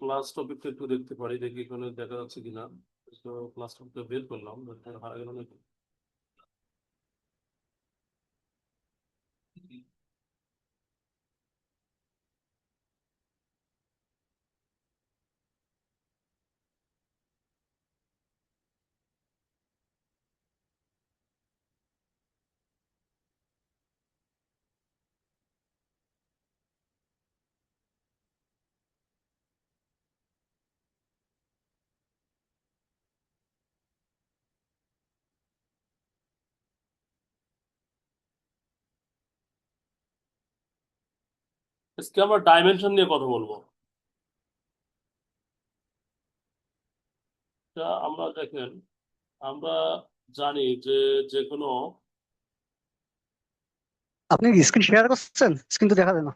Class টপিকটা একটু দেখতে পারি, দেখি এখানে দেখা যাচ্ছে কিনা। তো ক্লাস টপিকটা বের করলাম, হারা গেল নাকি? আজকে আমরা ডাইমেনশন নিয়ে কথা বলবো। তা আমরা দেখেন, আমরা জানি যে যে কোনো আপনি স্ক্রিন শেয়ার করছেন? স্ক্রিন তো দেখা যায় না।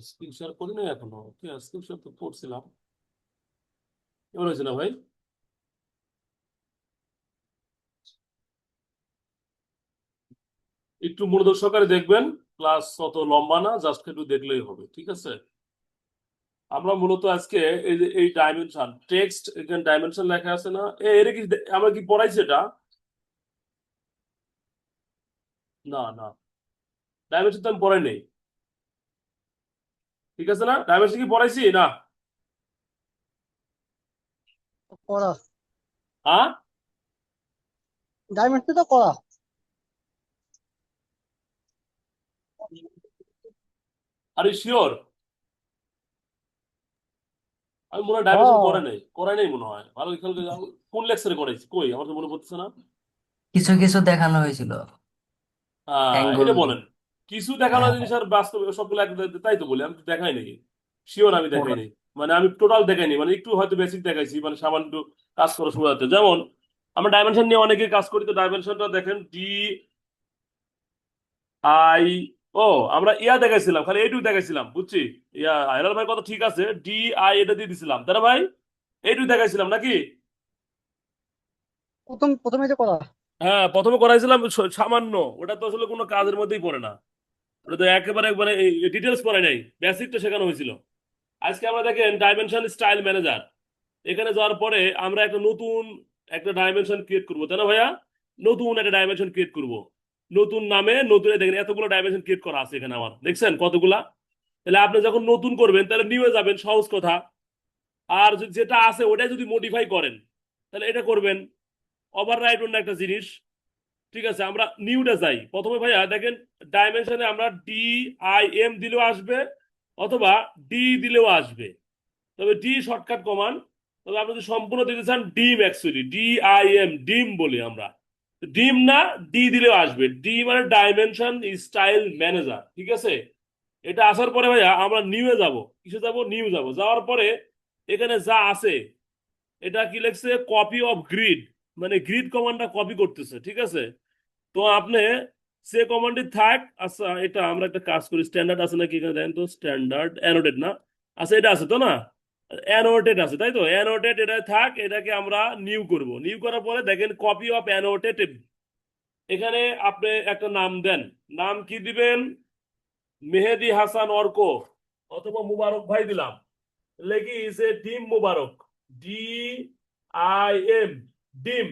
স্ক্রিন শেয়ার করি না এখনো, স্ক্রিন শেয়ার তো করছিলাম। এবার হয়েছে না ভাই? একটু মনোযোগ সহকারে দেখবেন, ক্লাস অত লম্বা না, জাস্ট একটু দেখলেই হবে, ঠিক আছে? আমরা মূলত আজকে এই যে এই ডাইমেনশন টেক্সট, এখানে ডাইমেনশন লেখা আছে না, এটা কি আমরা কি পড়াইছি এটা? না না, ডাইমেনশন তো আমি পড়াই নেই, ঠিক আছে না? ডাইমেনশন কি পড়াইছি না? করা হ্যাঁ, ডায়মন্ড তো করা। আরে শিওর? আমি মনে হয় ডাইমেনশন হ্যাঁ, করাই নাই মনে হয়, ভালো খেয়াল করে কোন লেকচারে করাইছি, কই আমার তো মনে পড়তেছে না। কিছু কিছু দেখানো হয়েছিল। অ্যাঙ্গেল। এটা বলেন, কিছু দেখানো হ্যাঁ, জিনিস আর বাস্তবে সবগুলো তাই তো বলি, আমি তো দেখাই নাকি? শিওর আমি দেখাই পুরো। নাই। মানে আমি টোটাল দেখাইনি, মানে একটু হয়তো বেসিক দেখাইছি, মানে সামান্য একটু কাজ করা শুরু হচ্ছে। যেমন আমরা ডাইমেনশন নিয়ে অনেকে কাজ করি, তো ডাইমেনশনটা দেখেন ডি আই ও, আমরা দেখাইছিলাম, খালি এইটুকু দেখাইছিলাম, বুঝছি। আইরাল ভাই কথা ঠিক আছে, ডি আই এটা দিয়ে দিছিলাম, তাই না ভাই? এইটুকু দেখাইছিলাম নাকি? প্রথমে যে করা। হ্যাঁ, প্রথমে করাইছিলাম সামান্য। ওটা তো আসলে কোনো কাজের মধ্যেই পড়ে না, ওটা তো একেবারে একবারে ডিটেলস পড়াই নাই, বেসিকটা শেখানো হয়েছিল। আজকে আমরা দেখেন ডাইমেনশন স্টাইল ম্যানেজার, এখানে যাওয়ার পরে আমরা একটা নতুন একটা ডাইমেনশন ক্রিয়েট করবো, তাই না ভাইয়া? নতুন একটা ডাইমেনশন ক্রিয়েট করব, নতুন নামে নতুন। দেখেন এতগুলো ডাইমেনশন ক্রিয়েট করা আছে এখানে, আমার দেখছেন কতগুলা? তাহলে আপনি যখন নতুন করবেন তাহলে নিউ এ যাবেন, সহজ কথা। আর যেটা আছে ওটাই যদি মডিফাই করেন তাহলে এটা করবেন, ওভাররাইট অন্য একটা জিনিস। ঠিক আছে, আমরা নিউটা যাই প্রথমে ভাইয়া, দেখেন ডাইমেনশনে আমরা ডি আই এম দিলেও আসবে, অথবা ডি দিলেও আসবে। তবে ডি শর্টকাট কমান। তবে আপনি যদি সম্পূর্ণ দিতে চান ডিম, অ্যাকচুয়ালি ডি আই এম ডিম বলি আমরা। ডিম না, ডি দিলেও আসবে। ডি মানে ডাইমেনশন স্টাইল ম্যানেজার, ঠিক আছে? এটা আসার পরে ভাইয়া আমরা নিউ এ যাব, কিসে যাব? নিউ যাব। যাওয়ার পরে এখানে যা আছে, এটা কি লিখছে? কপি অফ গ্রিড, মানে গ্রিড কমান্ডটা কপি করতেছে, ঠিক আছে? তো আপনি সে কমান্ডে থাক। আচ্ছা, এটা আমরা একটা কাজ করি, স্ট্যান্ডার্ড আছে নাকি এখানে দেখেন তো, স্ট্যান্ডার্ড অ্যানোটেড না? আচ্ছা, এটা আছে তো না? অ্যানোটেড আছে তাই তো, অ্যানোটেড এটা থাক, এটাকে আমরা নিউ করব। নিউ করার পরে দেখেন কপি অফ অ্যানোটেড, এখানে আপনি একটা নাম দেন। নাম কি দিবেন? মেহেদি হাসান অর্ক, অথবা মুবারক ভাই দিলাম। লেখি ইজ এ ডিম মুবারক, ডি আই এম, ডিম,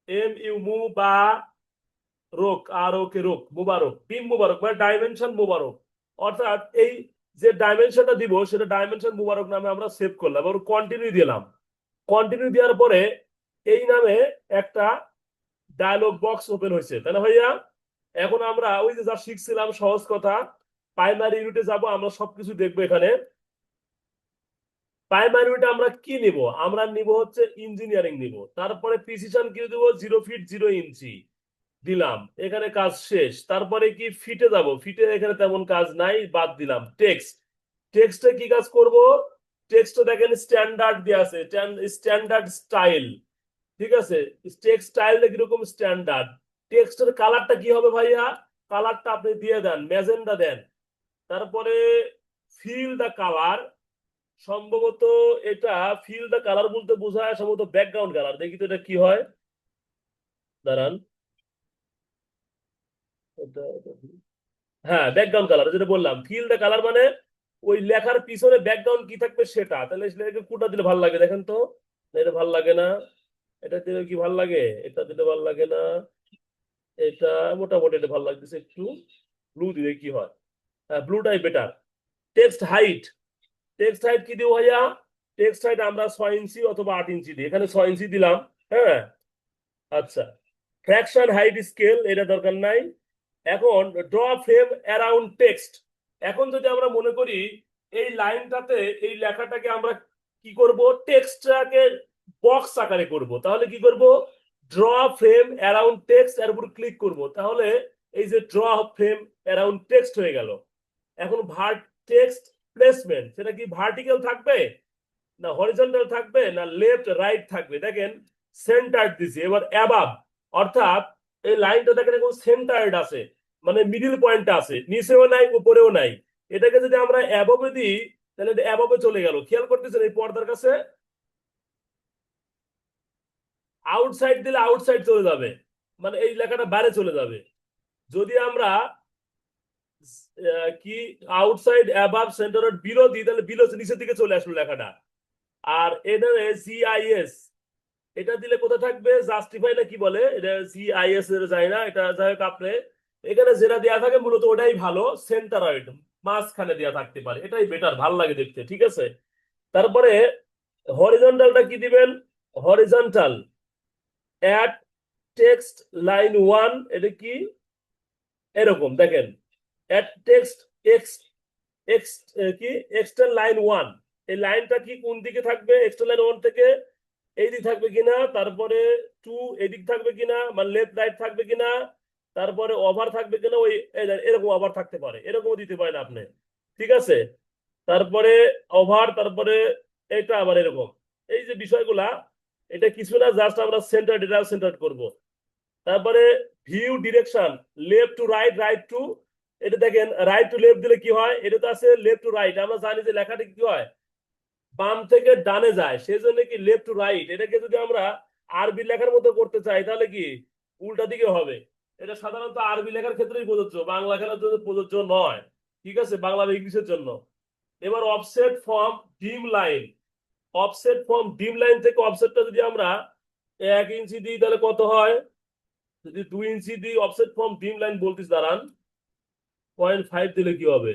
এম ইউ মু বা রোক, আর ওকে রোক, মুবারক, ডিম মুবারক মানে ডাইমেনশন মুবারক। অর্থাৎ এই যে ডাইমেনশনটা দিব সেটা ডাইমেনশন মুবারক নামে আমরা সেভ করলাম, এবং কন্টিনিউ দিলাম। কন্টিনিউ দেওয়ার পরে এই নামে একটা ডায়লগ বক্স ওপেন হয়েছে, তাই না ভাইয়া? এখন আমরা ওই যে যা শিখছিলাম সহজ কথা, প্রাইমারি ইউনিটে যাব, আমরা সবকিছু দেখবো এখানে। প্রাইমারি ইউনিটে আমরা কি নিব? আমরা নিব হচ্ছে ইঞ্জিনিয়ারিং নিব। তারপরে প্রিসিশন কি দিব? 0 ফিট 0 ইঞ্চি দিলাম, এখানে কাজ শেষ। তারপরে কি ফিটে যাব? ফিটে এখানে তেমন কাজ নাই, বাদ দিলাম। টেক্সট, টেক্সটে কি কাজ করব? টেক্সটে দেখেন স্ট্যান্ডার্ড দিয়ে আছে, স্ট্যান্ডার্ড স্টাইল, ঠিক আছে? টেক্সট স্টাইলটা কিরকম স্ট্যান্ডার্ড। টেক্সটের কালারটা কি হবে ভাইয়া? কালারটা আপনি দিয়ে দেন, ম্যাজেন্ডা দেন। তারপরে ফিল দা কালার, সম্ভবত এটা ফিল দা কালার বলতে বোঝায় সম্ভবত ব্যাকগ্রাউন্ড কালার। দেখি তো এটা কি হয়, দাঁড়ান। হ্যাঁ, ব্যাকগ্রাউন্ড কালার যেটা বললাম, ফিল দ্য কালার মানে ওই লেখার পিছনে ব্যাকগ্রাউন্ড কি থাকবে সেটা, তাহলে এটাকে কোনটা দিলে ভালো লাগে দেখেন তো। এটা ভালো লাগে না, এটা দিলে কি ভালো লাগে, এটা দিলে ভালো লাগে না, এটা মোটামুটি এটা ভালো লাগতেছে একটু। ব্লু দিলে কি হয়? হ্যাঁ, ব্লুটাই better. Text height, text height কি দিব ভাইয়া? টেক্সট হাইট আমরা 6 ইঞ্চি অথবা 8 ইঞ্চি দিই, এখানে 6 ইঞ্চি দিলাম। হ্যাঁ, আচ্ছা। ফ্র্যাকশন হাইট স্কেল এটা দরকার নাই। এখন ড্র ফ্রেম অ্যারাউন্ড টেক্সট। এখন যদি আমরা মনে করি এই লাইনটাতে এই লেখাটাকে আমরা কি করব, টেক্সটটাকে বক্স আকারে করব, তাহলে কি করব, ড্র ফ্রেম অ্যারাউন্ড টেক্সট এর উপর ক্লিক করব, তাহলে এই যে ড্র ফ্রেম অ্যারাউন্ড টেক্সট হয়ে গেল। এখন টেক্সট প্লেসমেন্ট, সেটা কি ভার্টিক্যাল থাকবে না হরিজন্টাল থাকবে না লেফট রাইট থাকবে? দেখেন সেন্টার দিছি, এবার অ্যাবাব, অর্থাৎ এই লাইনটা দেখেন এখন সেন্টার্ড আছে, মানে মিডিল পয়েন্ট আছে, নিচেও নাই উপরেও নাই। এটাকে যদি আমরা অ্যাববে দিই তাহলে এটা অ্যাববে চলে গেল। খেয়াল করতেছেন এই পর্দার কাছে? আউটসাইড দিলে আউটসাইড চলে যাবে, মানে এই লেখাটা বাইরে চলে যাবে। যদি আমরা কি আউটসাইড অ্যাবাব সেন্টার বিলো দিই তাহলে বিলো নিচের দিকে চলে আসলো লেখাটা। আর এটা জিআইএস, এটা দিলে কোথায় থাকবে, জাস্টিফাই না কি বলে এটা, জিআইএস এর যায় না, এটা যাই হোক। আপনি এখানে যেটা দেওয়া থাকে মূলত ওটাই ভালো, সেন্টারয়েড মাঝখানে দেওয়া থাকতে পারে, এটাই বেটার, ভাল লাগে দেখতে, ঠিক আছে। তারপরে হরিজন্টালটা কি দিবেন, হরিজন্টাল অ্যাট টেক্সট লাইন 1, এটা কি এরকম দেখেন, অ্যাট টেক্সট এক্স এক্স কি এক্সটার্ন লাইন 1, এই লাইনটা কি কোন দিকে থাকবে, এক্সটার্ন লাইন 1 থেকে এই দিক থাকবে কিনা, তারপরে 2 এদিক থাকবে কিনা, মানে লেফট রাইট থাকবে কিনা, তারপরে ওভার থাকবে কিনা, ওই এরকম ওভার থাকতে পারে, এরকমও দিতে পারেন আপনি, ঠিক আছে। তারপরে ওভার, তারপরে এটা আবার এরকম, এই যে বিষয়গুলা, এটা কিছু না, জাস্ট আমরা সেন্টার ডেটা সেন্টার করব। তারপরে view direction, left to right, right two, এটা দেখেন রাইট টু লেফট দিলে কি হয়, এটা তো আছে লেফট টু রাইট, আমরা জানি যে লেখাটা কি হয় বাম থেকে ডানে যায়, সেই জন্য কি লেফট টু রাইট। এটাকে যদি আমরা আরবি লেখার মতো করতে চাই তাহলে কি উল্টা দিকে হবে। এটা সাধারণত আরবি লেখার ক্ষেত্রেই প্রযোজ্য, বাংলা লেখার জন্য প্রযোজ্য নয়, ঠিক আছে, বাংলা বা ইংলিশের জন্য। এবার অফসেট ফ্রম ডিম লাইন, অফসেট ফ্রম ডিম লাইন থেকে অফসেটটা যদি আমরা 1 ইঞ্চি দিই তাহলে কত হয়, যদি 2 ইঞ্চি দিই অফসেট ফ্রম ডিম লাইন বলতিস দাঁড়ান, 0.5 দিলে কি হবে,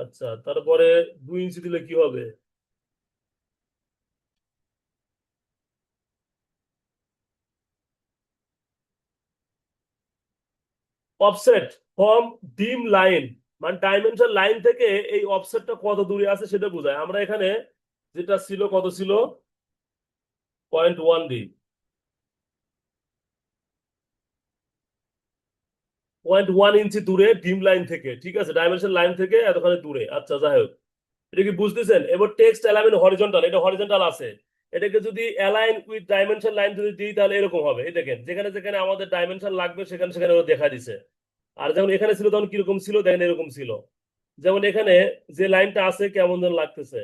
আচ্ছা তারপরে 2 ইঞ্চি দিলে কি হবে, অফসেট ফ্রম ডিম লাইন মানে ডাইমেনশন লাইন থেকে এই অফসেটটা কত দূরে আছে সেটা বোঝায়। আমরা এখানে যেটা ছিল কত ছিল, 0.1 দিই, 0.1 ইঞ্চি দূরে ডিম লাইন থেকে, ঠিক আছে, ডাইমেনশন লাইন থেকে এতখানি দূরে, আচ্ছা যাই হোক। এটা কি বুঝতেছেন? এবার টেক্সট অ্যালাইন হরিজন্টাল, এটা হরিজন্টাল আছে, এটাকে যদি অ্যালাইন উইথ ডাইমেনশন লাইন যদি দিই তাহলে এরকম হবে। এই দেখেন যেখানে যেখানে আমাদের ডাইমেনশন লাগবে সেখানে সেখানে ও দেখা দিছে। আর যখন এখানে ছিল তখন কিরকম ছিল দেখেন, এরকম ছিল। যেমন এখানে যে লাইনটা আছে কেমন যেন লাগতেছে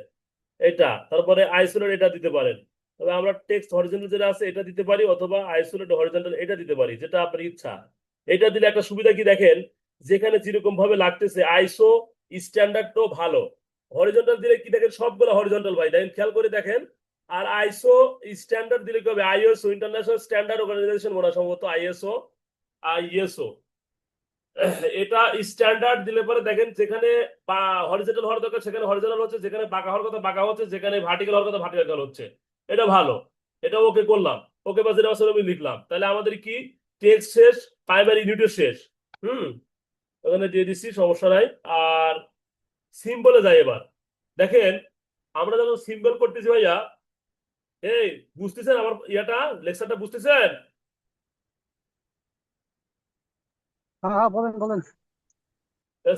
এটা, তারপরে আইসোলেট এটা দিতে পারেন। তবে আমরা টেক্সট হরিজন্টাল যেটা আছে এটা দিতে পারি, অথবা আইসোলেট হরিজন্টাল এটা দিতে পারি, যেটা আপনার ইচ্ছা। এটা দিলে একটা সুবিধা কি দেখেন, যেখানে যেরকম ভাবে লাগতেছে আইসো স্ট্যান্ডার্ডটাও ভালো। হরিজন্টাল দিলে কি দেখেন সবগুলো হরিজন্টাল ভাই, দেখেন খেয়াল করে দেখেন। আর আইসো স্ট্যান্ডার্ড দিলে কি হবে, আইএসও ইন্টারন্যাশনাল স্ট্যান্ডার্ড অর্গানাইজেশন মনে হয় সম্ভবত, আইএসও আইএসও, এটা স্ট্যান্ডার্ড দিলে পরে দেখেন যেখানে হরিজন্টাল হওয়ার দরকার সেখানে হরিজন্টাল হচ্ছে, যেখানে বাঁকা হওয়ার কথা বাঁকা হচ্ছে, যেখানে ভার্টিক্যাল হওয়ার কথা ভার্টিক্যাল হচ্ছে। এটা ভালো, এটা ওকে করলাম, ওকে বাস এটা আমি লিখলাম, তাহলে আমাদের কি টেক্সট শেষ, প্রাইমারি ইউনিটের শেষ। হুম, ওখানে দিয়ে দিচ্ছি, সমস্যা নাই। আর সিম্বলে যাই এবার, দেখেন আমরা যখন সিম্বল করতেছি ভাইয়া, এই বুঝতেছেন আমার ইয়াটা লেকচারটা বুঝতেছেন? হ্যাঁ হ্যাঁ, বলেন বলেন।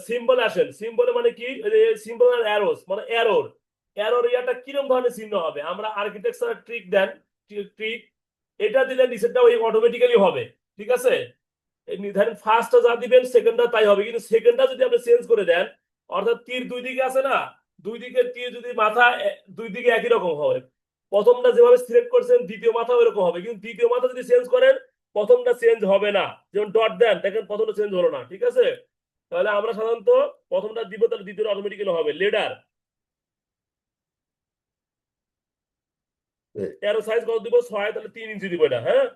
সিম্বল আসেন, সিম্বলে মানে কি, সিম্বল আর অ্যারোস মানে এরর, এরর ইয়াটা কিরকম ধরনের চিহ্ন হবে, আমরা আর্কিটেকচার ট্রিক দেন, ট্রিক এটা দিলে নিচেরটা ওই অটোমেটিক্যালি হবে, ঠিক আছে। এই নির্ধারণ ফার্স্টটা যা দিবেন সেকেন্ডটা তাই হবে, কিন্তু সেকেন্ডটা যদি আপনি চেঞ্জ করে দেন, অর্থাৎ তীর দুই দিকে আছে না, দুই দিকের তীর যদি মাথা দুই দিকে একই রকম হবে, প্রথমটা যেভাবে সিলেক্ট করছেন দ্বিতীয় মাথা ওইরকম হবে, কিন্তু দ্বিতীয় মাথা যদি চেঞ্জ করেন প্রথমটা চেঞ্জ হবে না। যেমন ডট দেন দেখেন প্রথমটা চেঞ্জ হলো না, ঠিক আছে। তাহলে আমরা সাধারণত প্রথমটা দিব, তাহলে দ্বিতীয়টা অটোমেটিক্যালি হবে লেডার। এর সাইজ কত দিব? 6, তাহলে 3 ইঞ্চি দিব এটা, হ্যাঁ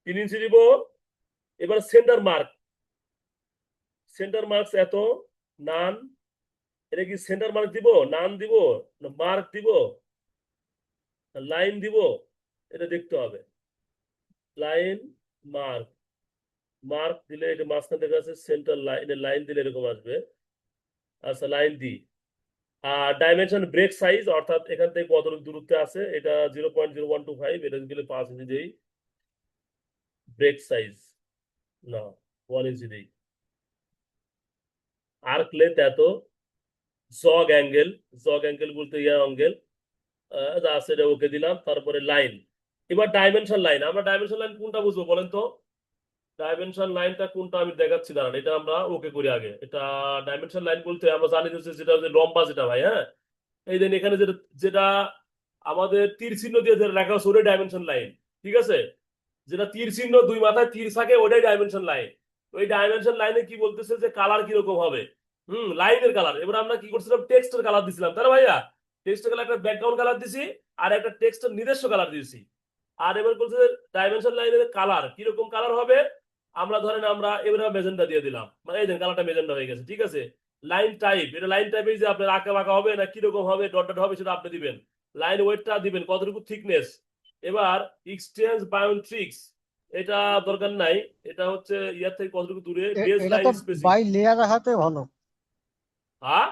3 ইঞ্চি দিব। এবার সেন্টার মার্ক, সেন্টার মার্কস এত, নান, এটা কি সেন্টার মার্ক দিব, নান দিব, না মার্ক দিব, লাইন দিব, এটা দেখতে হবে। লাইন, মার্ক, মার্ক দিলে এটা মাঝখান থেকে আছে সেন্টার লাইন, লাইন দিলে এরকম আসবে। আচ্ছা লাইন দি। আর ডাইমেনশন ব্রেক সাইজ, অর্থাৎ এখান থেকে কত দূরত্বে আছে, এটা 0.0125, এটা দিলে 5 ইঞ্চি দেই। ব্রেক সাইজ না 1 ইঞ্চি দেই। আর্ক লেন্থ এত, জগ অ্যাঙ্গেল, জগ অ্যাঙ্গেল বলতে ইয়ার অ্যাঙ্গেল যা আছে এটা ওকে দিলাম। তারপরে লাইন, এবার ডাইমেনশন লাইন। আমরা ডাইমেনশন লাইন কোনটা বুঝবো বলেন তো? ডাইমেনশন লাইনটা কোনটা আমি দেখাচ্ছি, দাঁড়ান এটা আমরা ওকে করি আগে। এটা ডাইমেনশন লাইন বলতে আমরা জানি যে যেটা হচ্ছে লম্বা, যেটা ভাই, হ্যাঁ এই দেন এখানে যেটা যেটা আমাদের তীর চিহ্ন দিয়ে যেটা লেখা আছে ওটাই ডাইমেনশন লাইন, ঠিক আছে? যেটা তীর চিহ্ন দুই মাথায় তীর থাকে ওটাই ডাইমেনশন লাইন। ওই ডাইমেনশন লাইনে কি বলতেছে যে কালার কিরকম হবে, লাইনের কালার। এবার আমরা কি করছিলাম, টেক্সটের কালার দিছিলাম, তাই না ভাইয়া? টেক্সটের কালার একটা ব্যাকগ্রাউন্ড কালার দিছি, আর একটা টেক্সটের নিজস্ব কালার দিয়েছি। আর এবার বলছে ডাইমেনশন লাইনের কালার কিরকম কালার হবে। আমরা ধরেন আমরা এবার মেজেন্ডা দিয়ে দিলাম, মানে এই যে কালারটা মেজেন্ডা হয়ে গেছে, ঠিক আছে? লাইন টাইপ, এটা লাইন টাইপে যে আপনার আঁকা বাঁকা হবে না কিরকম হবে, ডট ডট হবে, সেটা আপনি দিবেন। লাইন ওয়েটটা দিবেন কতটুকু থিকনেস। এবার এক্সচেঞ্জ বায়োমেট্রিক্স, এটা দরকার নাই, এটা হচ্ছে ইয়ার থেকে কতটুকু দূরে, বেজ এটা লাইন তো স্পেসিং। বাই লেয়ার রাখাতে ভালো। হ্যাঁ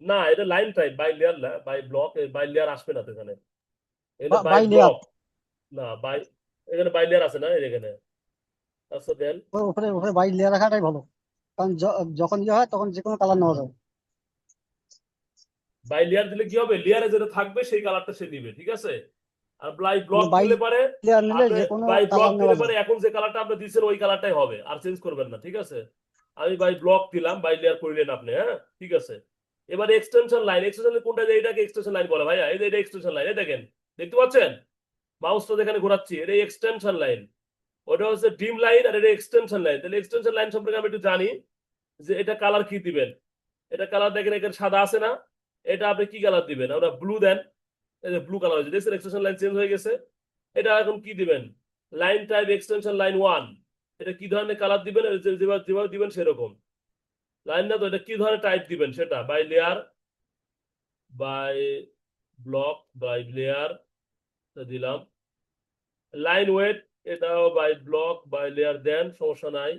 না, এটা লাইন টাইপ, বাই লেয়ার না, বাই ব্লক। বাই লেয়ার আসবে না তো এখানে, এটা বাই বাই লেয়ার, ব্লক না, বাই, এখানে বাই লেয়ার আছে না এখানে। আচ্ছা দেন, উপরে উপরে বাই লেয়ার রাখাটাই ভালো, কারণ যখন ইয়ে হয় তখন যে কোনো কালার নেওয়া যায়। বাই লেয়ার দিলে কি হবে, লেয়ারে যেটা থাকবে সেই কালারটা সে নিবে, ঠিক আছে? আর বাই কিন্তু ব্লক বাই দিলে পারে লেয়ার নিলে আপনি, যে কোনো বাই ব্লক কালার দিলে নেওয়া পারে যায়। এখন যে কালারটা আপনি দিচ্ছেন ওই কালারটাই হবে, আর চেঞ্জ করবেন না, ঠিক আছে? আমি বাই ব্লক দিলাম, বাই লেয়ার করলেন আপনি, হ্যাঁ ঠিক আছে। এবার এক্সটেনশন লাইন, এক্সটেনশন কোনটা, এটাকে এক্সটেনশন লাইন বলে ভাইয়া। এই যে এটা এক্সটেনশন লাইন, এই দেখেন, দেখতে পাচ্ছেন মাউসটা যেখানে ঘোরাচ্ছি, এটা এক্সটেনশন লাইন। ওটা হচ্ছে ডিম লাইন, আর এটা এক্সটেনশন লাইন। তাহলে এক্সটেনশন লাইন সম্পর্কে আমি একটু জানি, যে এটা কালার কি দিবেন। এটা কালার দেখেন এখানে সাদা আছে না, এটা আপনি কি কালার দিবেন, আমরা ব্লু দেন, এই যে ব্লু কালার হয়েছে, দেখছেন এক্সটেনশন লাইন চেঞ্জ হয়ে গেছে। এটা এখন কি দিবেন, লাইন টাইপ এক্সটেনশন লাইন 1, এটা কি ধরনের কালার দিবেন, যেভাবে যেভাবে দিবেন সেরকম। লাইন না তো, এটা কি ধরনের টাইপ দিবেন সেটা, by layer, by block, by layer দিলাম। লাইন ওয়েট, এটাও বাই ব্লক, বাই লেয়ার দেন, সমস্যা নাই।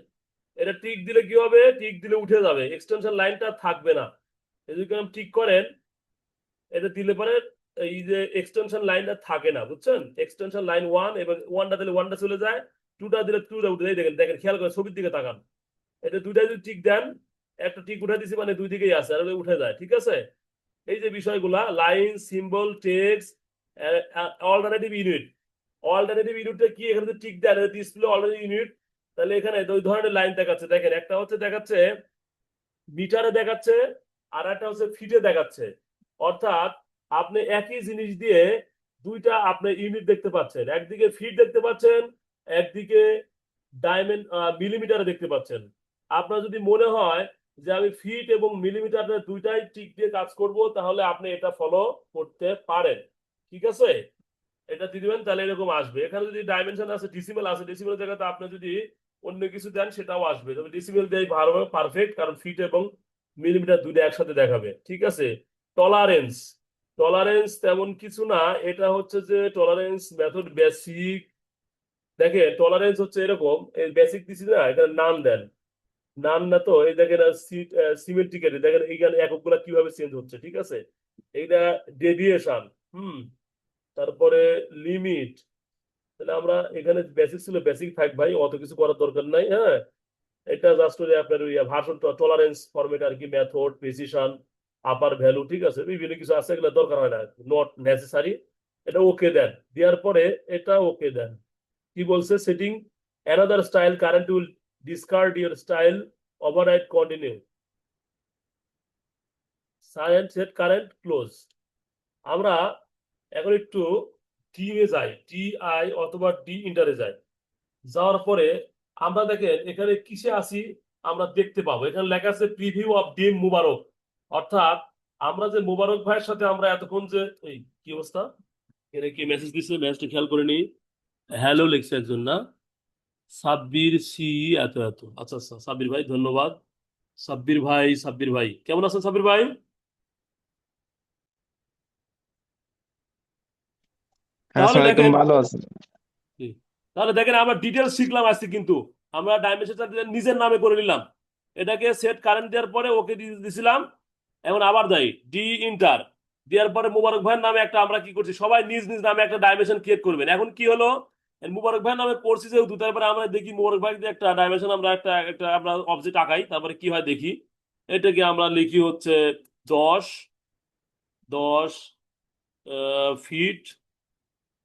এটা টিক দিলে কি হবে, টিক দিলে উঠে যাবে, এক্সটেনশন লাইনটা থাকবে না। যদি টিক করেন, এটা দিলে পরে এই যে এক্সটেনশন লাইনটা থাকে না, বুঝছেন? এক্সটেনশন লাইন 1, এবং 1টা দিলে 1টা চলে যায়, 2টা দিলে 2টা উঠে যায়। দেখেন দেখেন, খেয়াল করে ছবির দিকে তাকান, এটা দুইটা যদি টিক দেন, একটা টিক উঠে দিছি মানে দুই দিকেই আছে, আর উঠে যায়, ঠিক আছে? এই যে বিষয়গুলা, line, symbol, text, alternative unit. Alternative ইউনিটটা কি, এখানে যদি টিক দেন ডিসপ্লে অল্টারনেটিভ ইউনিট, তাহলে এখানে দুই ধরনের লাইন দেখাচ্ছে। দেখেন একটা হচ্ছে দেখাচ্ছে মিটারে দেখাচ্ছে, আর একটা হচ্ছে ফিটে দেখাচ্ছে। অর্থাৎ আপনি একই জিনিস দিয়ে দুইটা আপনি ইউনিট দেখতে পাচ্ছেন, একদিকে ফিট দেখতে পাচ্ছেন, একদিকে মিলিমিটারে দেখতে পাচ্ছেন। আপনার যদি মনে হয় যে আমি ফিট এবং মিলিমিটার দুইটাই টিক দিয়ে কাজ করব, তাহলে আপনি এটা ফলো করতে পারেন, ঠিক আছে? এটা দিয়ে দিবেন, তাহলে এরকম আসবে। এখানে যদি ডাইমেনশন আছে, ডিসিমেল আছে, ডিসিমেল জায়গাতে আপনি যদি অন্য কিছু দেন সেটাও আসবে, তবে ডিসিমেল দিয়ে ভালো হবে, পারফেক্ট, কারণ ফিট এবং মিলিমিটার দুইটা একসাথে দেখাবে, ঠিক আছে? টলারেন্স, টলারেন্স তেমন কিছু না, এটা হচ্ছে যে টলারেন্স মেথড বেসিক। দেখেন টলারেন্স হচ্ছে এরকম, এই বেসিক দিছি না, এখানে নাম দেন, নাম না তো এই দেখেন সিমেট্রিক্যালি দেখেন এইখানে এককগুলা কিভাবে চেঞ্জ হচ্ছে, ঠিক আছে? এইটা ডেভিয়েশন, তারপরে লিমিট। তাহলে আমরা এখানে বেসিক ছিল, বেসিক থাক ভাই, অত কিছু করার দরকার নাই, হ্যাঁ। এটা জাস্ট ওই আপনার ভার্সন টলারেন্স ফরম্যাট আর কি, মেথড, প্রিসিশন, আপার ভ্যালু, ঠিক আছে? বিভিন্ন কিছু আছে, এগুলো দরকার হয় না, নট নেসেসারি। এটা ওকে দেন, দেওয়ার পরে এটা ওকে দেন। কি বলছে, setting another style current will discard your style, override continue, silent set current close. আমরা এখন একটু টিমে যাই, টি আই অথবা ডি ইন্টারে যাই, যাওয়ার পরে আমরা দেখেন এখানে কিসে আসি আমরা দেখতে পাবো, এখানে লেখা আছে প্রিভিউ অফ ডিম মুবারক। অর্থাৎ আমরা যে মুবারক ভাইয়ের সাথে আমরা এতক্ষণ যে এই কি অবস্থা, এখানে কি মেসেজ দিচ্ছে, মেসেজটা খেয়াল করে নি। হ্যালো লিখছে একজন না, সাব্বির সি এত এত, আচ্ছা আচ্ছা, সাব্বির ভাই ধন্যবাদ। সাব্বির ভাই, সাব্বির ভাই কেমন আছেন সাব্বির ভাই? তাহলে আসসালামাইকুম, দেখেন, ভালো আছেন? জি, তাহলে দেখেন আমরা ডিটেলস শিখলাম আজকে, কিন্তু আমরা ডাইমেনশনটা নিজের নামে করে নিলাম, এটাকে সেট কারেন্ট দেওয়ার পরে ওকে দিছিলাম। এখন আবার দেয় ডি ইন্টার, দেওয়ার পরে মুবারক ভাইয়ের নামে একটা আমরা কি করছি, সবাই নিজ নিজ নামে একটা ডাইমেনশন ক্রিয়েট করবেন। এখন কি হলো, মুবারক ভাইয়ের নামে করছি যেহেতু, তারপরে আমরা দেখি মুবারক ভাই একটা ডাইমেনশন আমরা একটা একটা আমরা অবজেক্ট আঁকাই, তারপরে কি হয় দেখি। এটাকে আমরা লিখি হচ্ছে 10 10 ফিট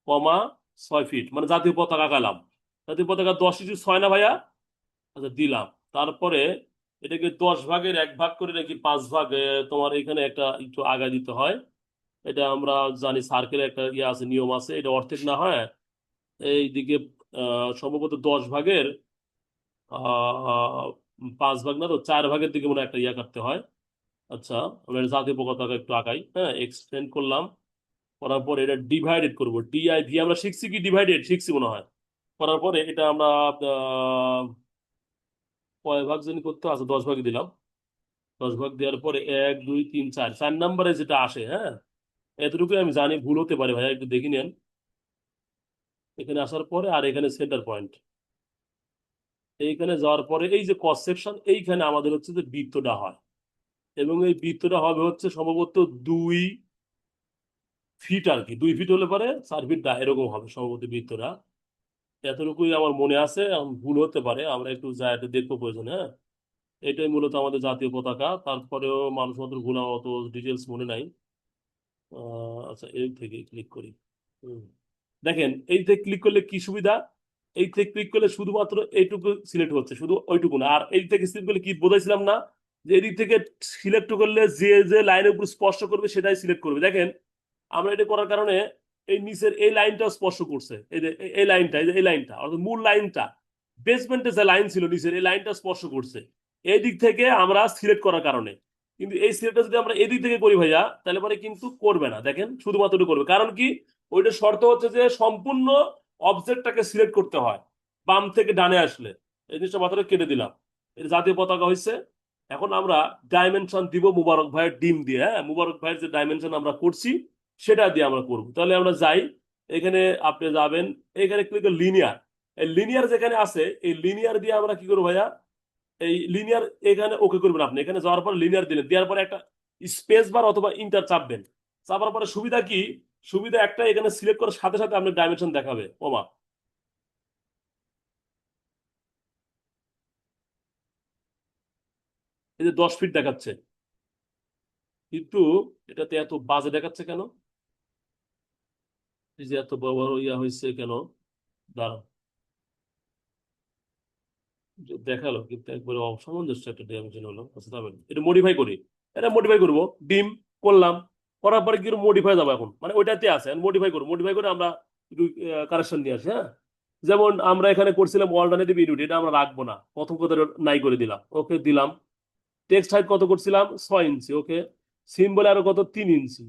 কমা 6 ফিট, মানে জাতীয় পতাকা আঁকালাম। জাতীয় পতাকা 10 × 6 না ভাইয়া? আচ্ছা দিলাম। তারপরে এটাকে 10 ভাগের 1 ভাগ করে নাকি 5 ভাগ, তোমার এখানে একটা একটু আগা দিতে হয়। এটা আমরা জানি, সার্কেলে একটা ইয়ে আছে, নিয়ম আছে, এটা অর্ধেক না হয় এইদিকে সম্ভবত 10 ভাগের 5 ভাগ না তো 4 ভাগের দিকে মনে হয় একটা ইয়া কাটতে হয়। আচ্ছা, আমরা এটা জাতীয় পতাকা একটু আঁকাই, হ্যাঁ, এক্সটেন্ড করলাম। করার পরে এটা ডিভাইডেড করবো, ডিআই দিয়ে আমরা শিখছি কি, ডিভাইডেড শিখছি মনে হয়। করার পরে এটা আমরা কয় ভাগ জানি করতে, আচ্ছা 10 ভাগই দিলাম। 10 ভাগ দেওয়ার পরে 1 2 3 4, 4 নম্বরে যেটা আসে, হ্যাঁ, এতটুকু আমি জানি, ভুল হতে পারে ভাইয়া, একটু দেখে নেন। এখানে আসার পরে আর এখানে সেন্টার পয়েন্ট, এইখানে যাওয়ার পরে এই যে কস সেকশন, এইখানে আমাদের হচ্ছে যে বৃত্তটা হয়, এবং এই বৃত্তটা হবে হচ্ছে সম্ভবত 2 ফিট আর কি, 2 ফিট হলে পরে 4 ফিট এরকম হবে সম্ভবত বৃত্তটা। এতটুকুই আমার মনে আছে, এখন ভুল হতে পারে, আমরা একটু যা একটু দেখবো প্রয়োজন, হ্যাঁ। এটাই মূলত আমাদের জাতীয় পতাকা, তারপরেও মানুষ মাত্র ভুল, অত ডিটেলস মনে নাই। আচ্ছা, এই থেকে ক্লিক করি। হুম। দেখেন এই থেকে ক্লিক করলে কি সুবিধা, এই থেকে ক্লিক করলে শুধুমাত্র এইটুকু সিলেক্ট হচ্ছে, শুধু ওইটুকু না। আর এই থেকে সিলেক্ট করলে কি বোঝাইছিলাম না, যে এদিক থেকে সিলেক্ট করলে যে যে লাইনের উপর স্পর্শ করবে সেটাই সিলেক্ট করবে। দেখেন আমরা এটা করার কারণে এই নিচের এই লাইনটাও স্পর্শ করছে, এই যে এই লাইনটা, এই যে এই লাইনটা অর্থাৎ মূল লাইনটা, বেসমেন্টে যে লাইন ছিল নিচের, এই লাইনটা স্পর্শ করছে এই দিক থেকে আমরা সিলেক্ট করার কারণে। কিন্তু এই সিলেক্টটা যদি আমরা এদিক থেকে করি ভাইয়া, তাহলে পরে কিন্তু করবে না। দেখেন শুধুমাত্র এটা করবে, কারণ কি, ওইটা শর্ত হচ্ছে যে সম্পূর্ণ অবজেক্টটাকে সিলেক্ট করতে হয় বাম থেকে ডানে আসলে। এই জিনিসটা মাথাটা কেটে দিলাম, এটা জাতীয় পতাকা হয়েছে। এখন আমরা ডাইমেনশন দিব মুবারক ভাইয়ের ডিম দিয়ে, হ্যাঁ, মুবারক ভাইয়ের যে ডাইমেনশন আমরা করছি সেটা দিয়ে আমরা করব। তাহলে আমরা যাই, এখানে আপনি যাবেন, এখানে ক্লিক লিনিয়ার, এই লিনিয়ার যেখানে আছে এই লিনিয়ার দিয়ে আমরা কি করবো ভাইয়া, এই লিনিয়ার এখানে ওকে করবেন। আপনি এখানে যাওয়ার পর লিনিয়ার দিলেন, দেওয়ার পরে একটা স্পেস বার অথবা ইন্টার চাপবেন। চাপার পরে সুবিধা কি, সুবিধা একটা, এখানে সিলেক্ট করার সাথে সাথে আপনার ডাইমেনশন দেখাবে। ওমা, এই যে 10 ফিট দেখাচ্ছে, কিন্তু এটাতে এত বাজে দেখাচ্ছে কেন, এই যে এত বড় বড় ইয়া হয়েছে কেন, দাঁড়ান, যে দেখালো কিন্তু একবারে অসামঞ্জস্য একটা ডাইমেনশন হলো। আচ্ছা যাবেন, এটা মডিফাই করি, এটা মডিফাই করবো, ডিম করলাম, করার পরে কি মডিফাই যাবো এখন, মানে ওইটাতে আছে মডিফাই করবো, মডিফাই করে আমরা একটু কারেকশন নিয়ে আসি, হ্যাঁ। যেমন আমরা এখানে করছিলাম অল্টারনেটিভ ইউনিট, এটা আমরা রাখবো না, প্রথম কথা নাই করে দিলাম, ওকে দিলাম। টেক্সট হাইট কত করছিলাম, 6 ইঞ্চি, ওকে। সিম্বল আরো কত, 3 ইঞ্চি।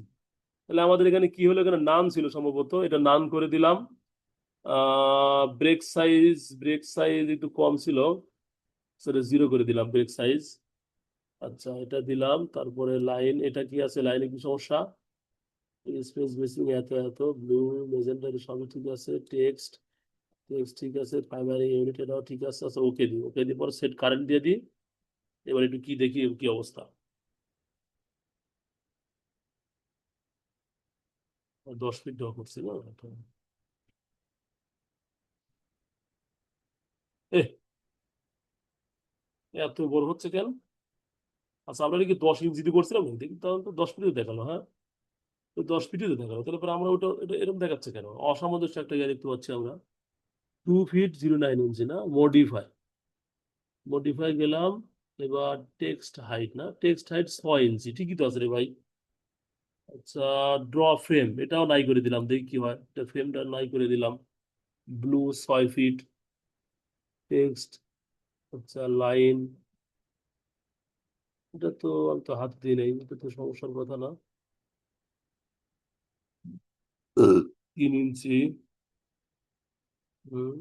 তাহলে আমাদের এখানে কি হলো, এখানে নান ছিল সম্ভবত, এটা নান করে দিলাম। ব্রেক সাইজ একটু কম ছিল, সেটা 0 করে দিলাম ব্রেক সাইজ। আচ্ছা এটা দিলাম, তারপরে লাইন, এটা কি আছে, লাইনে কি সমস্যা, স্পেস মিসিং এত এত, ব্লু মেজেন্টা সবই ঠিক আছে, টেক্সট টেক্সট ঠিক আছে, প্রাইমারি ইউনিট এটাও ঠিক আছে। আচ্ছা ওকে দিই, ওকে দিয়ে পরে সেট কারেন্ট দিয়ে দিই। এবার একটু কি দেখি কি অবস্থা, 10 ফিট ড্র করছি না, এ এত বড় হচ্ছে কেন। আচ্ছা আমরা কি 10 ইঞ্চি দিয়ে করছিলাম, দেখি তাহলে তো 10 ফিটে দেখালো, হ্যাঁ, তো 10 ফিটে দেখালো, তাহলে পরে আমরা ওটা এটা এরকম দেখাচ্ছে কেন, অসামঞ্জস্য একটা ইয়ে দেখতে পাচ্ছি আমরা। 2 ফিট 09 ইঞ্চি না, মডিফাই, মডিফাই গেলাম। এবার টেক্সট হাইট, না টেক্সট হাইট 6 ইঞ্চি, ঠিকই তো আছে রে ভাই। আচ্ছা, ড্র ফ্রেম এটাও নাই করে দিলাম, দেখি কি হয়। এটা ফ্রেমটা নাই করে দিলাম। ব্লু 6 ফিট, টেক্সট, আচ্ছা লাইন, এটা তো আমি তো হাত দিয়ে নেই, এটা তো সমস্যার কথা না। 3 ইঞ্চি। হুম,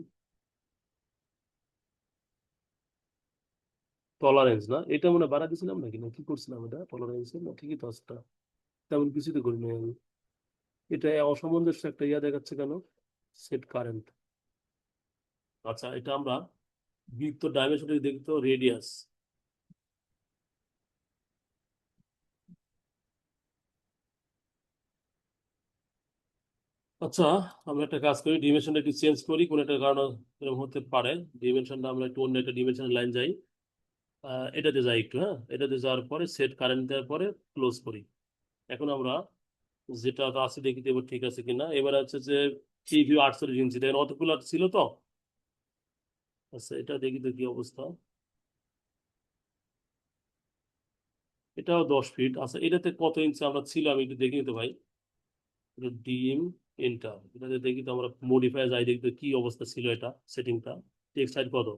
টলারেন্স না, এটা মনে হয় বাড়া দিছিলাম নাকি, না কি করছিলাম, এটা টলারেন্সের না, ঠিকই তো আছে। তেমন কিছু তো করি নাই আমি। এটা অসামঞ্জস্য একটা ইয়া দেখাচ্ছে কেন? Set current. আচ্ছা, এটা আমরা বৃত্ত ডাইমেনশন দেখতো, রেডিয়াস। আচ্ছা, আমরা একটা কাজ করি, ডিমেনশনটা একটু চেঞ্জ করি, কোন একটা কারণ এরকম হতে পারে। ডিমেনশনটা আমরা একটু অন্য একটা ডিমেনশন লাইন যাই। এটাতে যাই একটু, হ্যাঁ, এটাতে যাওয়ার পরে সেট কারেন্ট দেওয়ার পরে ক্লোজ করি। এখন আমরা যেটা আছে দেখি তো এবার ঠিক আছে কিনা। এবার হচ্ছে যে টিভিও 48 ইঞ্চি, দেখেন অতগুলো ছিল তো। আচ্ছা, এটা দেখি তো কি অবস্থা। এটাও 10 ফিট। আচ্ছা, এটাতে কত ইঞ্চি আমরা ছিল আমি একটু দেখি তো ভাই। ডিম এন্টার, এটাতে দেখি তো আমরা মডিফাই যাই, দেখি তো কি অবস্থা ছিল এটা সেটিংটা। টেক্সট হাইট কত?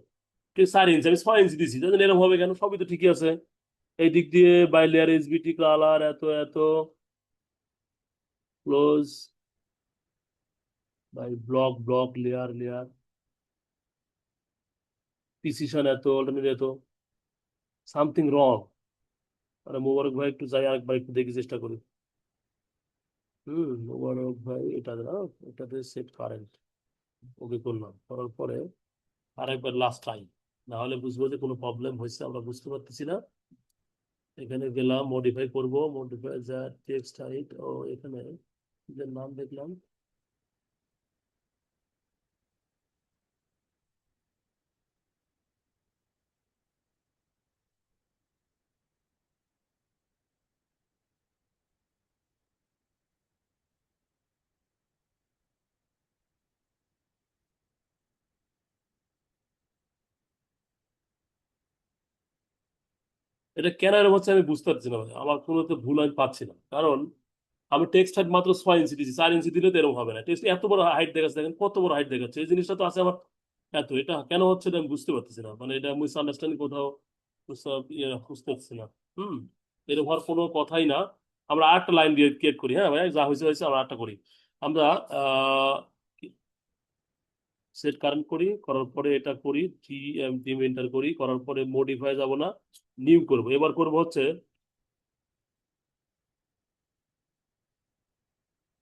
ঠিক 4 ইঞ্চি, আমি 6 ইঞ্চি দিচ্ছি, তাহলে এরকম হবে কেন? সবই তো ঠিকই আছে। এই দিক দিয়ে বাই লেয়ার এসবিটি কালার এত এত, close by block block layer layer, precision এত, অল্টারনেট এত, সামথিং রং। মানে মোবারক ভাই একটু যাই আরেকবার একটু দেখি, চেষ্টা করি। মোবারক ভাই এটা না, এটাতে সেট কারেন্ট ওকে করলাম, করার পরে আরেকবার লাস্ট ট্রাই। না হলে বুঝবো যে কোনো প্রবলেম হয়েছে, আমরা বুঝতে পারতেছি না। এখানে গেলাম, মডিফাই করব, মডিফাই যা টেক্সট হাইট, ও এখানে যে নাম দেখলাম। এটা কেন এরকম হচ্ছে আমি বুঝতে পারছি না ভাই, আমার কোনো তো ভুল আমি পাচ্ছি না। কারণ আমি টেক্সট হাইট মাত্র 6 ইঞ্চি দিচ্ছি, 4 ইঞ্চি দিলে তো এরকম হবে না। টেক্সট এত বড় হাইট দেখাচ্ছে, দেখেন কত বড় হাইট দেখাচ্ছে, এই জিনিসটা তো আছে আমার। এত এটা কেন হচ্ছে এটা আমি বুঝতে পারতেছি না, মানে এটা মিস আন্ডারস্ট্যান্ডিং কোথাও বুঝতে পারছি না। হুম, এরকম হওয়ার কোনো কথাই না। আমরা আরেকটা লাইন দিয়ে ক্রিয়েট করি, হ্যাঁ ভাই, যা হয়েছে হয়েছে, আমরা আরেকটা করি। আমরা সেট কারেন্ট করি, করার পরে এটা করি, টিম এন্টার করি, করার পরে মডিফাই যাব না, নিউ করব। এবার করব হচ্ছে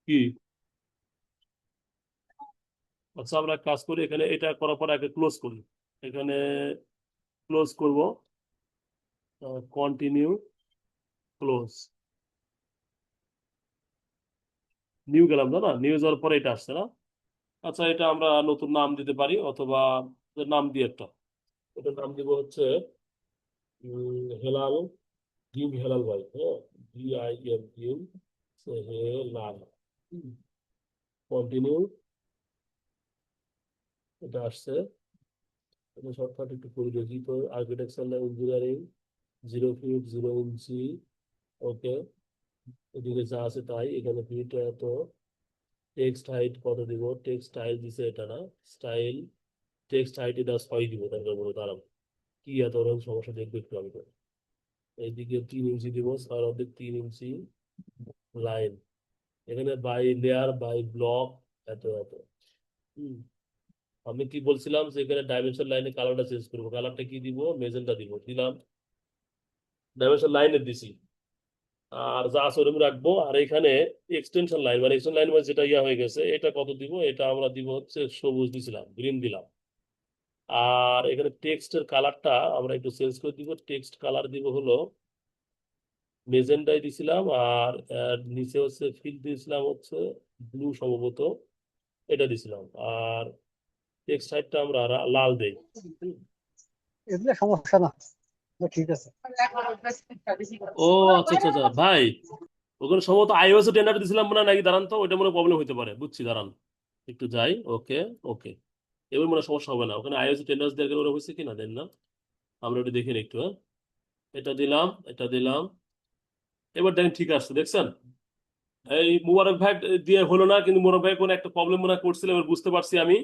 কি, আচ্ছা আমরা এক কাজ করি, এখানে এটা করার পরে আগে ক্লোজ করি। এখানে ক্লোজ করব, কন্টিনিউ, ক্লোজ, নিউ গেলাম না, না নিউ যাওয়ার পরে এটা আসছে না। আচ্ছা, এটা আমরা নতুন নাম দিতে পারি, অথবা নাম দিয়ে একটা, এটার নাম দিব হচ্ছে হেলাল, ডিম হেলাল ভাই, হ্যাঁ, DIM ডিম হেলাল। কন্টিনিউ, এটা আসছে। এটা শর্টকাট একটু করে দেখি তো, আর্কিটেকচার ইঞ্জিনিয়ারিং, 0 ফিট 0 ইঞ্চি, ওকে। এদিকে যা আছে তাই, এখানে ফিট তো টেক্সট হাইট কত দিব, টেক্সট স্টাইল দিছে এটা না, স্টাইল টেক্সট হাইট এটা 6 দিব, তারপর বলো দাঁড়াবো কি এত ওরকম সমস্যা, দেখবো একটু আমি তো। এইদিকে 3 ইঞ্চি দিব, আর অর্ধেক 3 ইঞ্চি লাইন, এখানে বাই লেয়ার বাই ব্লক এত এত। হুম, আমি কি বলছিলাম যে এখানে ডাইমেনশন লাইনে কালারটা চেঞ্জ করবো, কালারটা কি দিব, মেজেন্টা দিব, দিলাম। ডাইমেনশন লাইনে দিছি, আর যা আছে ওরকম রাখবো। আর এখানে এক্সটেনশন লাইন, মানে এক্সটেনশন লাইন মানে যেটা ইয়া হয়ে গেছে, এটা কত দিব, এটা আমরা দিব হচ্ছে সবুজ দিছিলাম, গ্রিন দিলাম। আর এখানে টেক্সটের কালারটা আমরা একটু চেঞ্জ করে দিব, টেক্সট কালার দিব হলো মেজেন্টাই দিছিলাম, আর নিচে হচ্ছে ফিল দিয়েছিলাম হচ্ছে ব্লু সম্ভবত, এটা দিছিলাম। আর টেক্সট সাইডটা আমরা লাল দেই। হুম। এগুলো সমস্যা না, তো ঠিক আছে। ও আচ্ছা আচ্ছা আচ্ছা ভাই, ওখানে সম্ভবত আইওএস টেন্ডার দিছিলাম মনে হয় নাকি, দাঁড়ান তো, ওইটা মনে প্রবলেম হতে পারে, বুঝছি, দাঁড়ান একটু যাই। ওকে, ওকে, এবার মনে হয় সমস্যা হবে না, ওখানে আইওএস টেন্ডার দেওয়ার কারণে হয়েছে কিনা দেন না, আমরা ওটা দেখে নিই একটু, হ্যাঁ। এটা দিলাম, এটা দিলাম, এবার দেখেন ঠিক আসছে, দেখছেন? এই মুবারক ভাই দিয়ে হলো না, কিন্তু মুবারক ভাই কোনো একটা প্রবলেম মনে হয় করছিল, এবার বুঝতে পারছি আমি।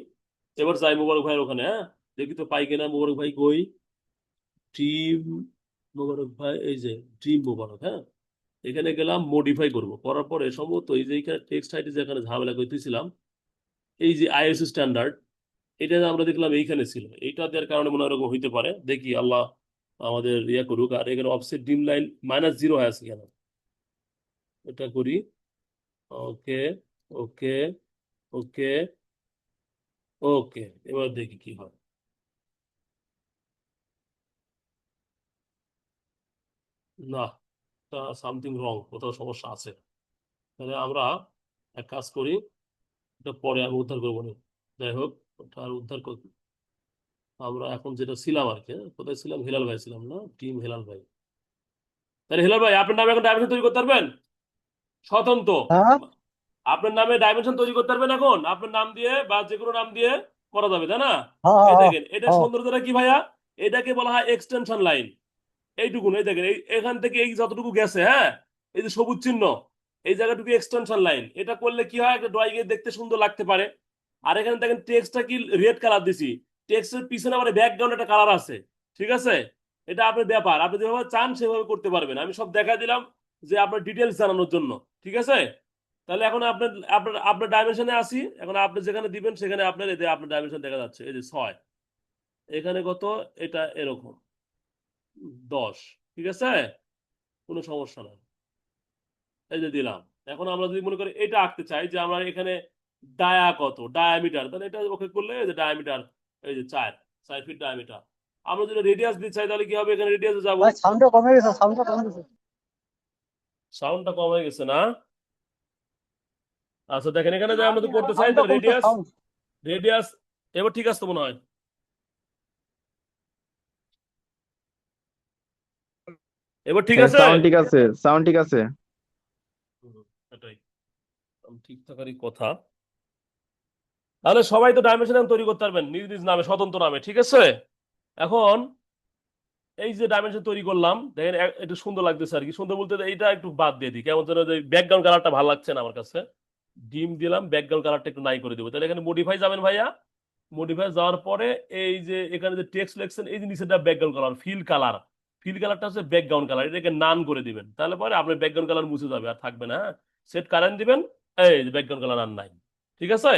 এবার যাই মুবারক ভাইয়ের ওখানে, হ্যাঁ, দেখি তো পাই কিনা। মুবারক ভাই কই? টিম মুবারক ভাই, এই যে টিম মুবারক, হ্যাঁ, এখানে গেলাম, মডিফাই করব, করার পরে সম্ভবত এই যে এইখানে টেক্সট আইডি যেখানে ঝামেলা করতেছিলাম, এই যে আইএসও স্ট্যান্ডার্ড, এটা আমরা দেখলাম এইখানে ছিল, এইটা দেওয়ার কারণে মনে হয় এরকম হইতে পারে। দেখি আল্লাহ আমাদের ইয়া করুক। আর এখানে অফসেট ডিম লাইন -0 হয়ে আছে কেন, এটা করি। ওকে, ওকে, ওকে, ওকে, এবার দেখি কি হয়। না, সামথিং রং, কোথাও সমস্যা আছে। তাহলে আমরা এক কাজ করি, এটা পরে আমি উদ্ধার করবো না। যাই হোক, ওটা আর উদ্ধার করতে, আমরা এখন যেটা ছিলাম আর কি, হ্যাঁ? কোথায় ছিলাম? হেলাল ভাই ছিলাম না, টিম হেলাল ভাই। তাহলে হেলাল ভাই, আপনার নামে এখন ডাইমেনশন তৈরি করতে পারবেন স্বতন্ত্র? হ্যাঁ, আপনার নামে ডাইমেনশন তৈরি করতে পারবেন এখন, আপনার নাম দিয়ে বা যে কোনো নাম দিয়ে করা যাবে, তাই না? হ্যাঁ, এই হ্যাঁ, দেখেন, এটা হ্যাঁ, সৌন্দর্যটা কি ভাইয়া? এটাকে বলা হয় এক্সটেনশন লাইন। এইটুকুন, এই দেখেন, এখান থেকে এই যতটুকু গেছে, হ্যাঁ, এই যে সবুজ চিহ্ন, এই জায়গাটুকু এক্সটেনশন লাইন। এটা করলে কি হয়, একটা ড্রয়িং এ দেখতে সুন্দর লাগতে পারে। আর এখানে দেখেন টেক্সটটা কি রেড কালার দিছি, টেক্সটের পিছনে আবার ব্যাকগ্রাউন্ড একটা কালার আছে। ঠিক আছে, এটা আপনার ব্যাপার, আপনি যেভাবে চান সেভাবে করতে পারবেন। আমি সব দেখা দিলাম যে আপনার ডিটেলস জানানোর জন্য। ঠিক আছে, তাহলে এখন আপনার আপনার আপনার ডাইমেনশনে আসি। এখন আপনি যেখানে দিবেন সেখানে আপনার এই যে আপনার ডাইমেনশন দেখা যাচ্ছে, এই যে 6, এখানে কত, এটা এরকম 10। ঠিক আছে, কোনো সমস্যা নাই। এই যে দিলাম। এখন আমরা যদি মনে করি এটা আঁকতে চাই, যে আমরা এখানে ডায়া কত, ডায়ামিটার, তাহলে এটা ওকে করলে এই যে ডায়ামিটার, এই যে 4 ফিট ডায়ামিটার। আমরা যদি রেডিয়াস দিতে চাই, তাহলে কি হবে? এখানে রেডিয়াসে যাব। ভাই সাউন্ডটা কমে গেছে, সাউন্ডটা কমে গেছে। সাউন্ডটা কম হয়ে গেছে না? আচ্ছা দেখেন, এখানে যে আমরা যদি করতে চাই, সাউন্ডটা তাহলে কমছে, রেডিয়াস, সাউন্ড। রেডিয়াস এবার ঠিক আছে তো মনে হয়। এবার ঠিক হ্যাঁ, আছে। সাউন্ড ঠিক আছে, সাউন্ড ঠিক আছে। হুম, এটাই ঠিক থাকারই কথা। তাহলে সবাই তো ডাইমেনশন তৈরি করতে পারবেন নিজ নিজ নামে, স্বতন্ত্র নামে। ঠিক আছে, এখন এই যে ডাইমেনশন তৈরি করলাম, দেখেন একটু সুন্দর লাগতেছে আর কি। সুন্দর বলতে এইটা একটু বাদ দিয়ে দিই, কেমন যেন ব্যাকগ্রাউন্ড কালারটা ভালো লাগছে না আমার কাছে। ডিম দিলাম, ব্যাকগ্রাউন্ড কালারটা একটু নাই করে দেবো। তাহলে এখানে মডিফাই যাবেন ভাইয়া, মডিফাই যাওয়ার পরে এই যে এখানে যে টেক্সট লেখছেন, এই যে নিচেটা background colour, fill colour, fill কালারটা হচ্ছে ব্যাকগ্রাউন্ড কালার, এটাকে নান করে দিবেন। তাহলে পরে আপনার ব্যাকগ্রাউন্ড কালার মুছে যাবে, আর থাকবে না। হ্যাঁ, সেট কারেন্ট দিবেন, এই যে ব্যাকগ্রাউন্ড কালার আর নাই। ঠিক আছে,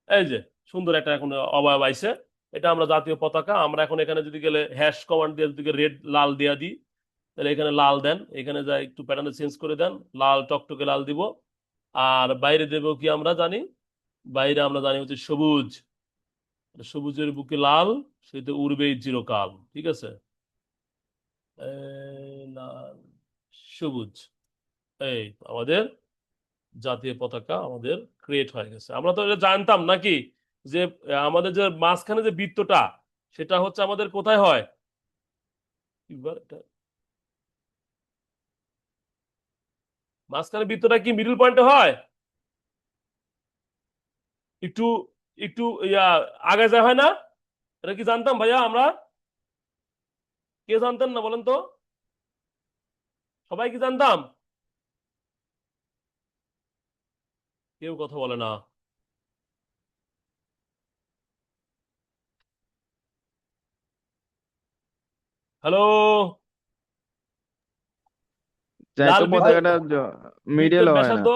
এই যে সুন্দর একটা এখন অবয়ব আইছে। এটা আমরা জাতীয় পতাকা, আমরা এখন এখানে যদি গেলে হ্যাশ কমান্ড দিয়ে যদি রেড লাল দিয়া দিই, তাহলে এখানে লাল দেন, এখানে যা একটু প্যাটার্ন চেঞ্জ করে দেন, লাল টকটকে লাল দিব। আর বাইরে দেবো কি আমরা জানি, বাইরে আমরা জানি হচ্ছে সবুজ। সবুজের বুকে লাল, সেটা উড়বেই চিরকাল। ঠিক আছে, লাল, সবুজ, এই আমাদের জাতীয় পতাকা আমাদের ক্রিয়েট হয়ে গেছে। আমরা তো এটা জানতাম নাকি, যে আমাদের যে মাঝখানে যে বৃত্তটা, সেটা হচ্ছে আমাদের কোথায় হয়? এবার এটা মাঝখানে বৃত্তটা কি মিডল পয়েন্টে হয়? একটু একটু ইয়া আগে যায়, হয় না? এটা কি জানতাম ভাইয়া আমরা? কে জানতেন না বলেন তো? সবাই কি জানতাম? কেউ কথা বলে না। হ্যালো, লাল জাতীয় ভাই পতাকাটা মিডল বৃত্তের হয় না। ব্যাসার্ধ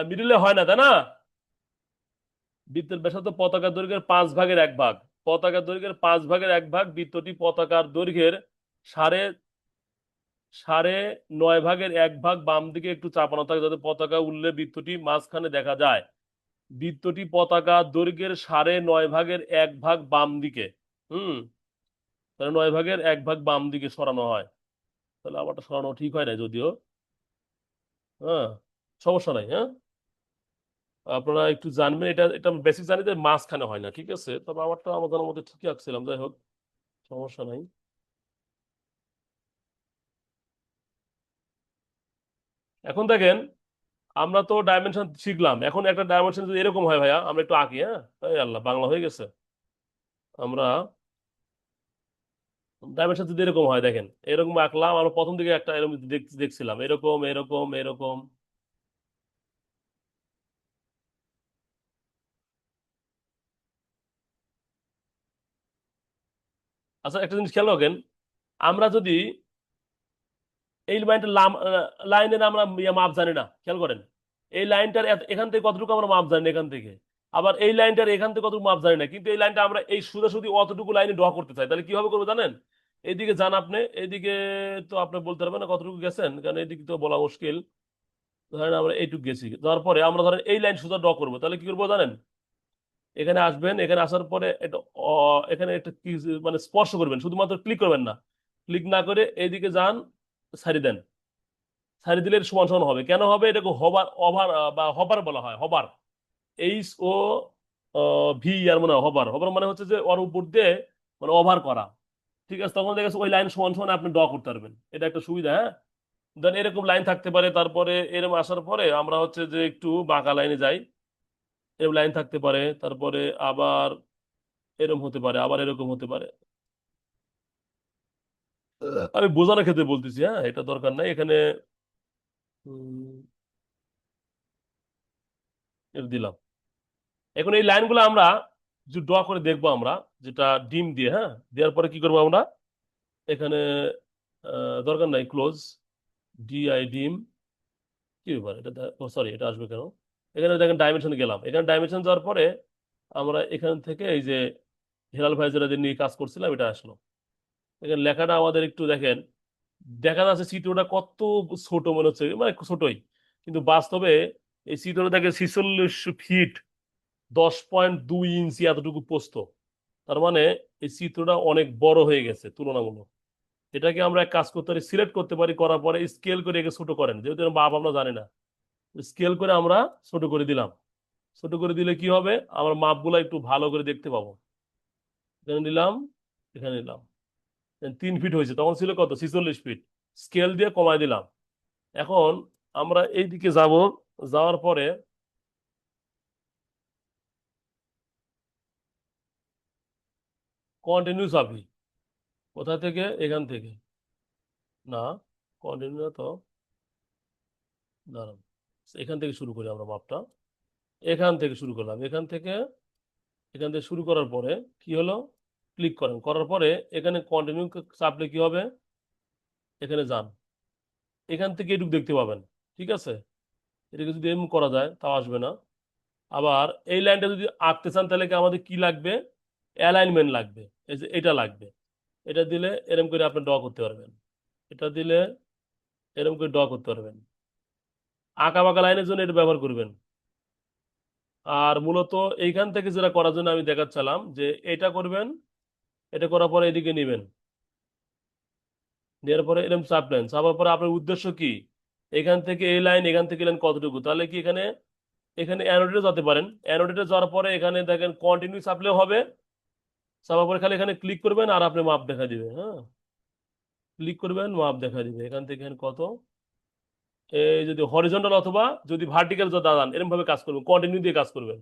মিডিলে হয় না, তাই না? বৃত্তের ব্যাসার্ধ পতাকার দৈর্ঘ্যের 5/1 ভাগ। পতাকার দৈর্ঘ্যের 5/1 ভাগ, বৃত্তটি পতাকার দৈর্ঘ্যের সাড়ে সাড়ে 9/1 ভাগ বাম দিকে একটু চাপানো থাকে, যাতে পতাকা উঠলে বৃত্তটি মাঝখানে দেখা যায়। বৃত্তটি পতাকা দৈর্ঘ্যের 9.5/1 ভাগ বাম দিকে। হুম, তাহলে 9/1 ভাগ বাম দিকে সরানো হয়। তাহলে আমারটা সরানো ঠিক হয় না যদিও। হ্যাঁ, সমস্যা নাই। হ্যাঁ, আপনারা একটু জানবেন, এটা এটা বেসিক জানি যে মাঝখানে হয় না। ঠিক আছে, তবে আমারটা আমার জানার মধ্যে ঠিকই আঁকছিলাম। যাই হোক, সমস্যা নাই। এখন দেখেন, আমরা তো ডাইমেনশন শিখলাম, এখন একটা ডাইমেনশন যদি এরকম হয় ভাইয়া, আমরা একটু আঁকি। হ্যাঁ, এই আল্লাহ, বাংলা হয়ে গেছে। আমরা ডাইমেনশন যদি এরকম হয়, দেখেন এরকম আঁকলাম। আমরা প্রথম দিকে একটা এরকম দেখছিলাম, এরকম এরকম এরকম, আচ্ছা একটা জিনিস খেয়াল রাখেন, আমরা যদি এই লাইনের আমরা মাপ জানি না, খেয়াল করেন এই লাইনটার এখান থেকে কতটুকু আমরা মাপ জানি না এখান থেকে, আবার এই লাইনটার এখান থেকে কতটুকু মাপ জানি না, কিন্তু এই লাইনটা আমরা এই সোজাসুজি অতটুকু লাইনে ড্র করতে চাই, তাহলে কিভাবে করবো জানেন? এইদিকে যান আপনি, এইদিকে তো আপনি বলতে পারবেন না কতটুকু গেছেন, কারণ এইদিকে তো বলা মুশকিল। ধরেন আমরা এইটুকু গেছি, যাওয়ার পরে আমরা ধরেন এই লাইন সোজা ড্র করবো, তাহলে কি করবো জানেন? এখানে আসবেন, এখানে আসার পরে এটা এখানে একটা কি মানে স্পর্শ করবেন, শুধুমাত্র ক্লিক করবেন না, ক্লিক না করে এইদিকে যান, ছাড়ি দেন। ছাড়ি দিলে এটা সমান সমান হবে, কেন হবে? এটাকে হবার ওভার বা হবার বলা হয়, হবার। এইচ ও ভি আর মনে হয় হবার, হবার মানে হচ্ছে যে ওর উপর দিয়ে মানে ওভার করা। ঠিক আছে, তখন দেখা যাচ্ছে ওই লাইন সমান সমান আপনি ড্র করতে পারবেন, এটা একটা সুবিধা। হ্যাঁ, দেন এরকম লাইন থাকতে পারে, তারপরে এরকম আসার পরে আমরা হচ্ছে যে একটু বাঁকা লাইনে যাই, এরকম লাইন থাকতে পারে, তারপরে আবার এরকম হতে পারে, আবার এরকম হতে পারে। আমি বোঝানোর ক্ষেত্রে বলতেছি, হ্যাঁ এটা দরকার নাই এখানে। উম, এটা দিলাম। এখন এই লাইনগুলো আমরা যে ড্র করে দেখবো আমরা, যেটা ডিম দিয়ে, হ্যাঁ দেওয়ার পরে কি করবো আমরা এখানে, দরকার নাই ক্লোজ, ডিআই ডিম, কি ব্যাপার এটা, সরি এটা আসবে কেন? এখানে দেখেন ডাইমেনশন গেলাম, এখানে ডাইমেনশন যাওয়ার পরে আমরা এখান থেকে এই যে হেলাল ভাই যেটা নিয়ে কাজ করছিলাম এটা আসলো। এখানে লেখাটা আমাদের একটু দেখেন, দেখা যাচ্ছে চিত্রটা কত ছোট মনে হচ্ছে, মানে ছোটই, কিন্তু বাস্তবে এই চিত্রটা দেখে 46 ফিট 10.2 ইঞ্চি এতটুকু প্রস্থ। তার মানে এই চিত্রটা অনেক বড় হয়ে গেছে তুলনামূলক। এটাকে আমরা এক কাজ করতে পারি, সিলেক্ট করতে পারি, করার পরে স্কেল করে একে ছোট করেন, যেহেতু এর মাপ আমরা জানি না, স্কেল করে আমরা ছোট করে দিলাম। ছোট করে দিলে কি হবে, আমরা মাপগুলো একটু ভালো করে দেখতে পাবো। এখানে নিলাম, এখানে নিলাম, 3 ফিট হয়েছে, তখন ছিল কত, 46 ফিট। স্কেল দিয়ে কমায় দিলাম। এখন আমরা এই দিকে যাব, যাওয়ার পরে কন্টিনিউ চাপি, কোথা থেকে, এখান থেকে, না কন্টিনিউ না তো, দাঁড়ান, এখান থেকে শুরু করি আমরা মাপটা, এখান থেকে শুরু করলাম, এখান থেকে শুরু করার পরে কি হলো, ক্লিক করেন, করার পরে এখানে কন্টিনিউ চাপলে কি হবে, এখানে যান, এখান থেকে এটুকু দেখতে পাবেন। ঠিক আছে, এটাকে যদি এমন করা যায় তাও আসবে না। আবার এই লাইনটা যদি আঁকতে চান তাহলে কি আমাদের কি লাগবে, অ্যালাইনমেন্ট লাগবে, এই যে এটা লাগবে। এটা দিলে এরকম করে আপনি ড্র করতে পারবেন, এটা দিলে এরকম করে ড্র করতে পারবেন। আঁকা বাঁকা লাইনের জন্য এটা ব্যবহার করবেন। আর মূলত এইখান থেকে যেটা করার জন্য আমি দেখাচ্ছিলাম যে এটা করবেন, এটা করার পরে এদিকে নেবেন, নেওয়ার পরে এরকম চাপলেন, চাপার পরে আপনার উদ্দেশ্য কি, এখান থেকে এই লাইন, এখান থেকে লাইন কতটুকু, তাহলে কি এখানে, এখানে অ্যানোডেটে যেতে পারেন, অ্যানোডেটে যাওয়ার পরে এখানে দেখেন কন্টিনিউ চাপলেও হবে, চাপার পরে খালি এখানে ক্লিক করবেন আর আপনি মাপ দেখা দিবে। হ্যাঁ, ক্লিক করবেন, মাপ দেখা দিবে এখান থেকে এখানে কত, এই যদি হরিজন্টাল অথবা যদি ভার্টিক্যাল দাঁড়ান এরকম ভাবে কাজ করবেন, কন্টিনিউ দিয়ে কাজ করবেন।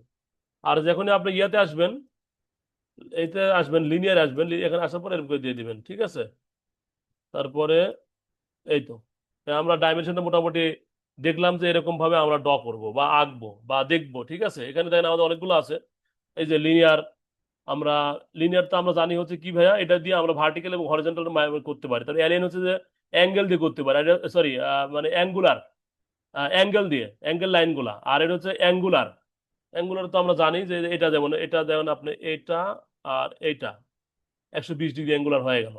আর যখনই আপনি ইয়াতে আসবেন, এইতে আসবেন, লিনিয়ার আসবেন, এখানে আসার পরে এরকম করে দিয়ে দিবেন। ঠিক আছে, তারপরে এই তো আমরা ডাইমেনশনটা মোটামুটি দেখলাম যে এরকম ভাবে আমরা ড্র করবো বা আঁকবো বা দেখবো। ঠিক আছে, এখানে দেখেন আমাদের অনেকগুলো আছে, এই যে লিনিয়ার, আমরা লিনিয়ার তো আমরা জানি হচ্ছে কি ভাইয়া, এটা দিয়ে আমরা ভার্টিক্যাল এবং হরিজন্টাল করতে পারি, তাহলে অ্যালিয়ান হচ্ছে যে অ্যাঙ্গেল দিয়ে করতে পারি, সরি মানে অ্যাঙ্গুলার, অ্যাঙ্গেল দিয়ে অ্যাঙ্গেল লাইনগুলা, আর এটা হচ্ছে অ্যাঙ্গুলার। অ্যাঙ্গুলার তো আমরা জানি যে এটা যেমন আপনি এটা আর এইটা 120 ডিগ্রি অ্যাঙ্গুলার হয়ে গেল।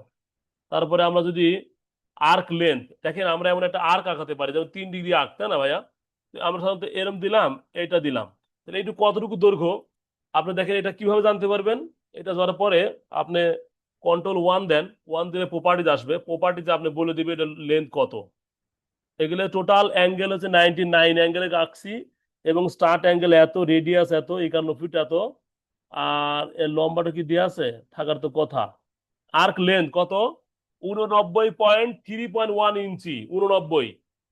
তারপরে আমরা যদি আর্ক লেন্থ দেখেন, আমরা এমন একটা আর্ক আঁকাতে পারি যেমন 3 ডিগ্রি আর্ক, তাই না ভাইয়া? তো আমরা সাধারণত এরম দিলাম, এটা দিলাম, তাহলে এইটু কতটুকু দৈর্ঘ্য আপনি দেখেন, এটা কিভাবে জানতে পারবেন? এটা যাওয়ার পরে আপনি কন্ট্রোল 1 দেন, 1 দিলে প্রপার্টিজ আসবে, প্রপার্টিতে আপনি বলে দিবে এটা লেন্থ কত। এগুলো টোটাল অ্যাঙ্গেল হচ্ছে 99 অ্যাঙ্গেলে আঁকছি, এবং স্টার্ট অ্যাঙ্গেল এত, রেডিয়াস এত, 51 ফিট এত, আর এর লম্বাটা কি দেওয়া আছে, থাকার তো কথা। আর্ক লেন্থ কত, 89.3.1 ইঞ্চি, 89।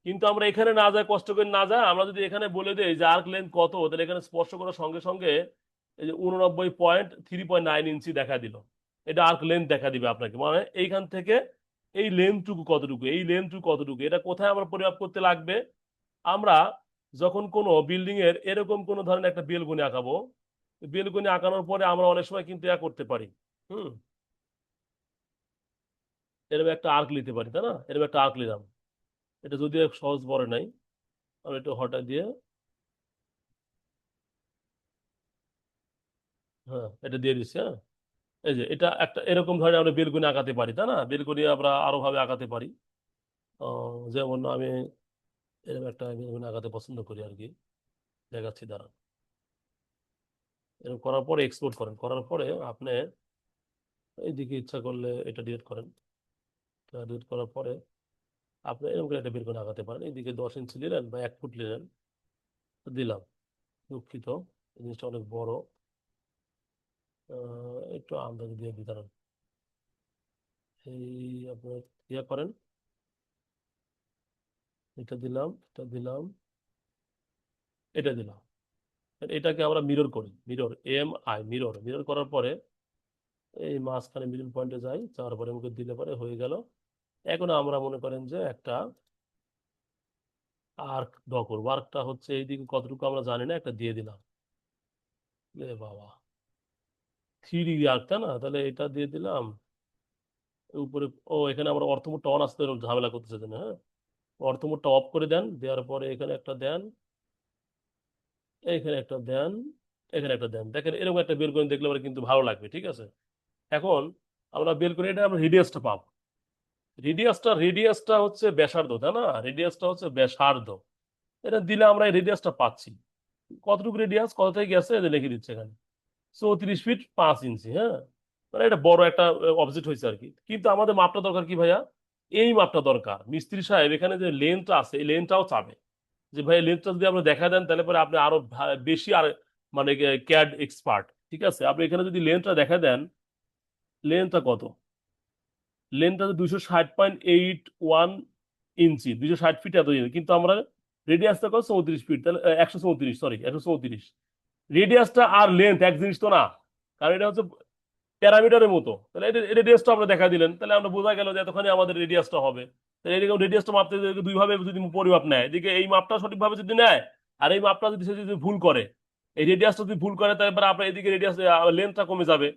কিন্তু আমরা এখানে না যায়, কষ্ট করে না যায়, আমরা যদি এখানে বলে দিই যে আর্ক লেন্থ কত, তাহলে এখানে স্পর্শ করার সঙ্গে সঙ্গে এই যে 89.3.9 ইঞ্চি দেখা দিল, এটা আর্ক লেন্থ দেখা দিবে আপনাকে, মানে এইখান থেকে এই লেন্থটুকু কতটুকু, এই লেন্থটুকু কতটুকু, এটা কোথায় আমরা পরিমাপ করতে লাগবে? আমরা যখন কোনো বিল্ডিং এর এরকম কোনো ধরনের একটা বেলকনি আঁকাবো, বেলকনি আঁকানোর পরে আমরা অনেক সময় কিন্তু করতে পারি। হুম, এরকম একটা আর্ক নিতে পারি, তাই না? এরকম একটা আর্ক নিলাম, এটা যদিও সহজ পড়ে নাই, আমি একটু হঠাৎ দিয়ে, হ্যাঁ এটা দিয়ে দিচ্ছি, হ্যাঁ। এই যে এটা একটা এরকম ধরনের আমরা বেলকুনি আঁকাতে পারি, তাই না? বেলকুনি আমরা আরো ভাবে আঁকাতে পারি। যেমন আমি এরকম একটা বেলকুনি আঁকাতে পছন্দ করি আর কি, দেখাচ্ছি দাঁড়ান। এরকম করার পরে এক্সপোর্ট করেন, করার পরে আপনি এইদিকে ইচ্ছা করলে এটা ডিলিট করেন, ডিলিট করার পরে আপনি এরকম করে একটা বেলকুনি আঁকাতে পারেন। এইদিকে 10 ইঞ্চি নিলেন বা 1 ফুট নিলেন, দিলাম। দুঃখিত, এই জিনিসটা অনেক বড়, একটু আন্দাজে দিয়ে দিতে পারেন। এই আপনার ইয়ে করেন, এটা দিলাম, এটা দিলাম, এটা দিলাম। এটাকে আমরা মিরর করি, মিরর, MI, মিরর। মিরর করার পরে এই মাঝখানে মিডল পয়েন্টে যাই, যাওয়ার পরে আমাকে দিলে পরে হয়ে গেল। এখন আমরা মনে করেন যে একটা আর্ক ড্র করবো। আর্কটা হচ্ছে এইদিকে কতটুকু আমরা জানি না, একটা দিয়ে দিলাম। এ বাবা, 3D আর্ক, তাই না? তাহলে এটা দিয়ে দিলাম উপরে। ও, এখানে আমরা অর্থমোডটা অন আসতে ঝামেলা করতেছে জন্য, হ্যাঁ। অর্থমোডটা অফ করে দেন, দেওয়ার পরে এখানে একটা দেন, এখানে একটা দেন, এখানে একটা দেন। দেখেন এরকম একটা বের করে দেখলে পরে কিন্তু ভালো লাগবে, ঠিক আছে? এখন আমরা বের করে এটা আমরা রেডিয়াসটা পাবো। রেডিয়াসটা হচ্ছে ব্যাসার্ধ, তাই না? রেডিয়াসটা হচ্ছে ব্যাসার্ধ। এটা দিলে আমরা এই রেডিয়াসটা পাচ্ছি। কতটুকু রেডিয়াস, কত থেকে গেছে এটা লিখে দিচ্ছে এখানে, 34 ফিট 5 ইঞ্চি, হ্যাঁ। মানে এটা বড় একটা অবজেক্ট হয়েছে আর কি। কিন্তু আমাদের মাপটা দরকার কি ভাইয়া? এই মাপটা দরকার। মিস্ত্রি সাহেব এখানে যে লেন্থটা আছে, এই লেন্থটাও চাবে যে ভাই লেন্থটা যদি আপনি দেখা দেন তাহলে পরে আপনি আরো বেশি আর মানে ক্যাড এক্সপার্ট, ঠিক আছে? আপনি এখানে যদি লেন্থটা দেখা দেন, লেন্থটা কত? লেন্থটা 260.81 ইঞ্চি, 260 ফিট এত ইঞ্চি। কিন্তু আমরা রেডিয়াসটা কত? 34 ফিট, তাহলে 134, সরি 134। রেডিয়াসটা আর লেন্থ এক জিনিস তো না, কারণ এটা হচ্ছে প্যারামিটারের মতো। তাহলে এটা রেডিয়াসটা আমরা দেখা দিলেন, তাহলে আমরা বোঝা গেল যে এতখানি আমাদের রেডিয়াসটা হবে। তাহলে এরকম রেডিয়াসটা মাপতে দুই ভাবে যদি পরিমাপ নেয়, এদিকে এই মাপটা সঠিকভাবে যদি নেয়, আর এই মাপটা যদি সে যদি ভুল করে, এই রেডিয়াসটা যদি ভুল করে, তারপরে আপনার এদিকে রেডিয়াস লেন্থটা কমে যাবে।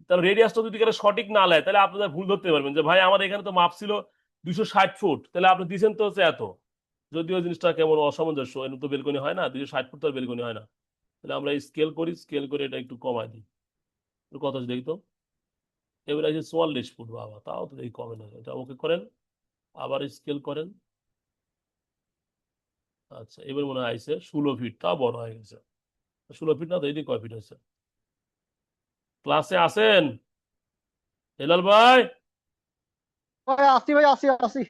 তাহলে রেডিয়াসটা যদি কেন সঠিক না নেয়, তাহলে আপনারা ভুল ধরতে পারবেন যে ভাই আমার এখানে তো মাপ ছিল 260 ফুট, তাহলে আপনি দিচ্ছেন তো হচ্ছে এত। যদিও জিনিসটা কেমন অসামঞ্জস্য, এর তো বেলকনি হয় না, 260 ফুট তো বেলকনি হয় না। তাহলে আমরা স্কেল করি, স্কেল করে এটা একটু কমাই দিই। একটু কত দেখি তো, এবার আছে 44 ফুট, বাবা তাও তো এই কমে না। এটা ওকে করেন, আবার স্কেল করেন। আচ্ছা, এবার মনে হয় আইসে 16 ফিট, তাও বড় হয়ে গেছে। 16 ফিট না তো, এইদিকে কয় ফিট হয়েছে? ক্লাসে আসেন হেলাল ভাই? ভাই আসি, ভাই আসি আসি।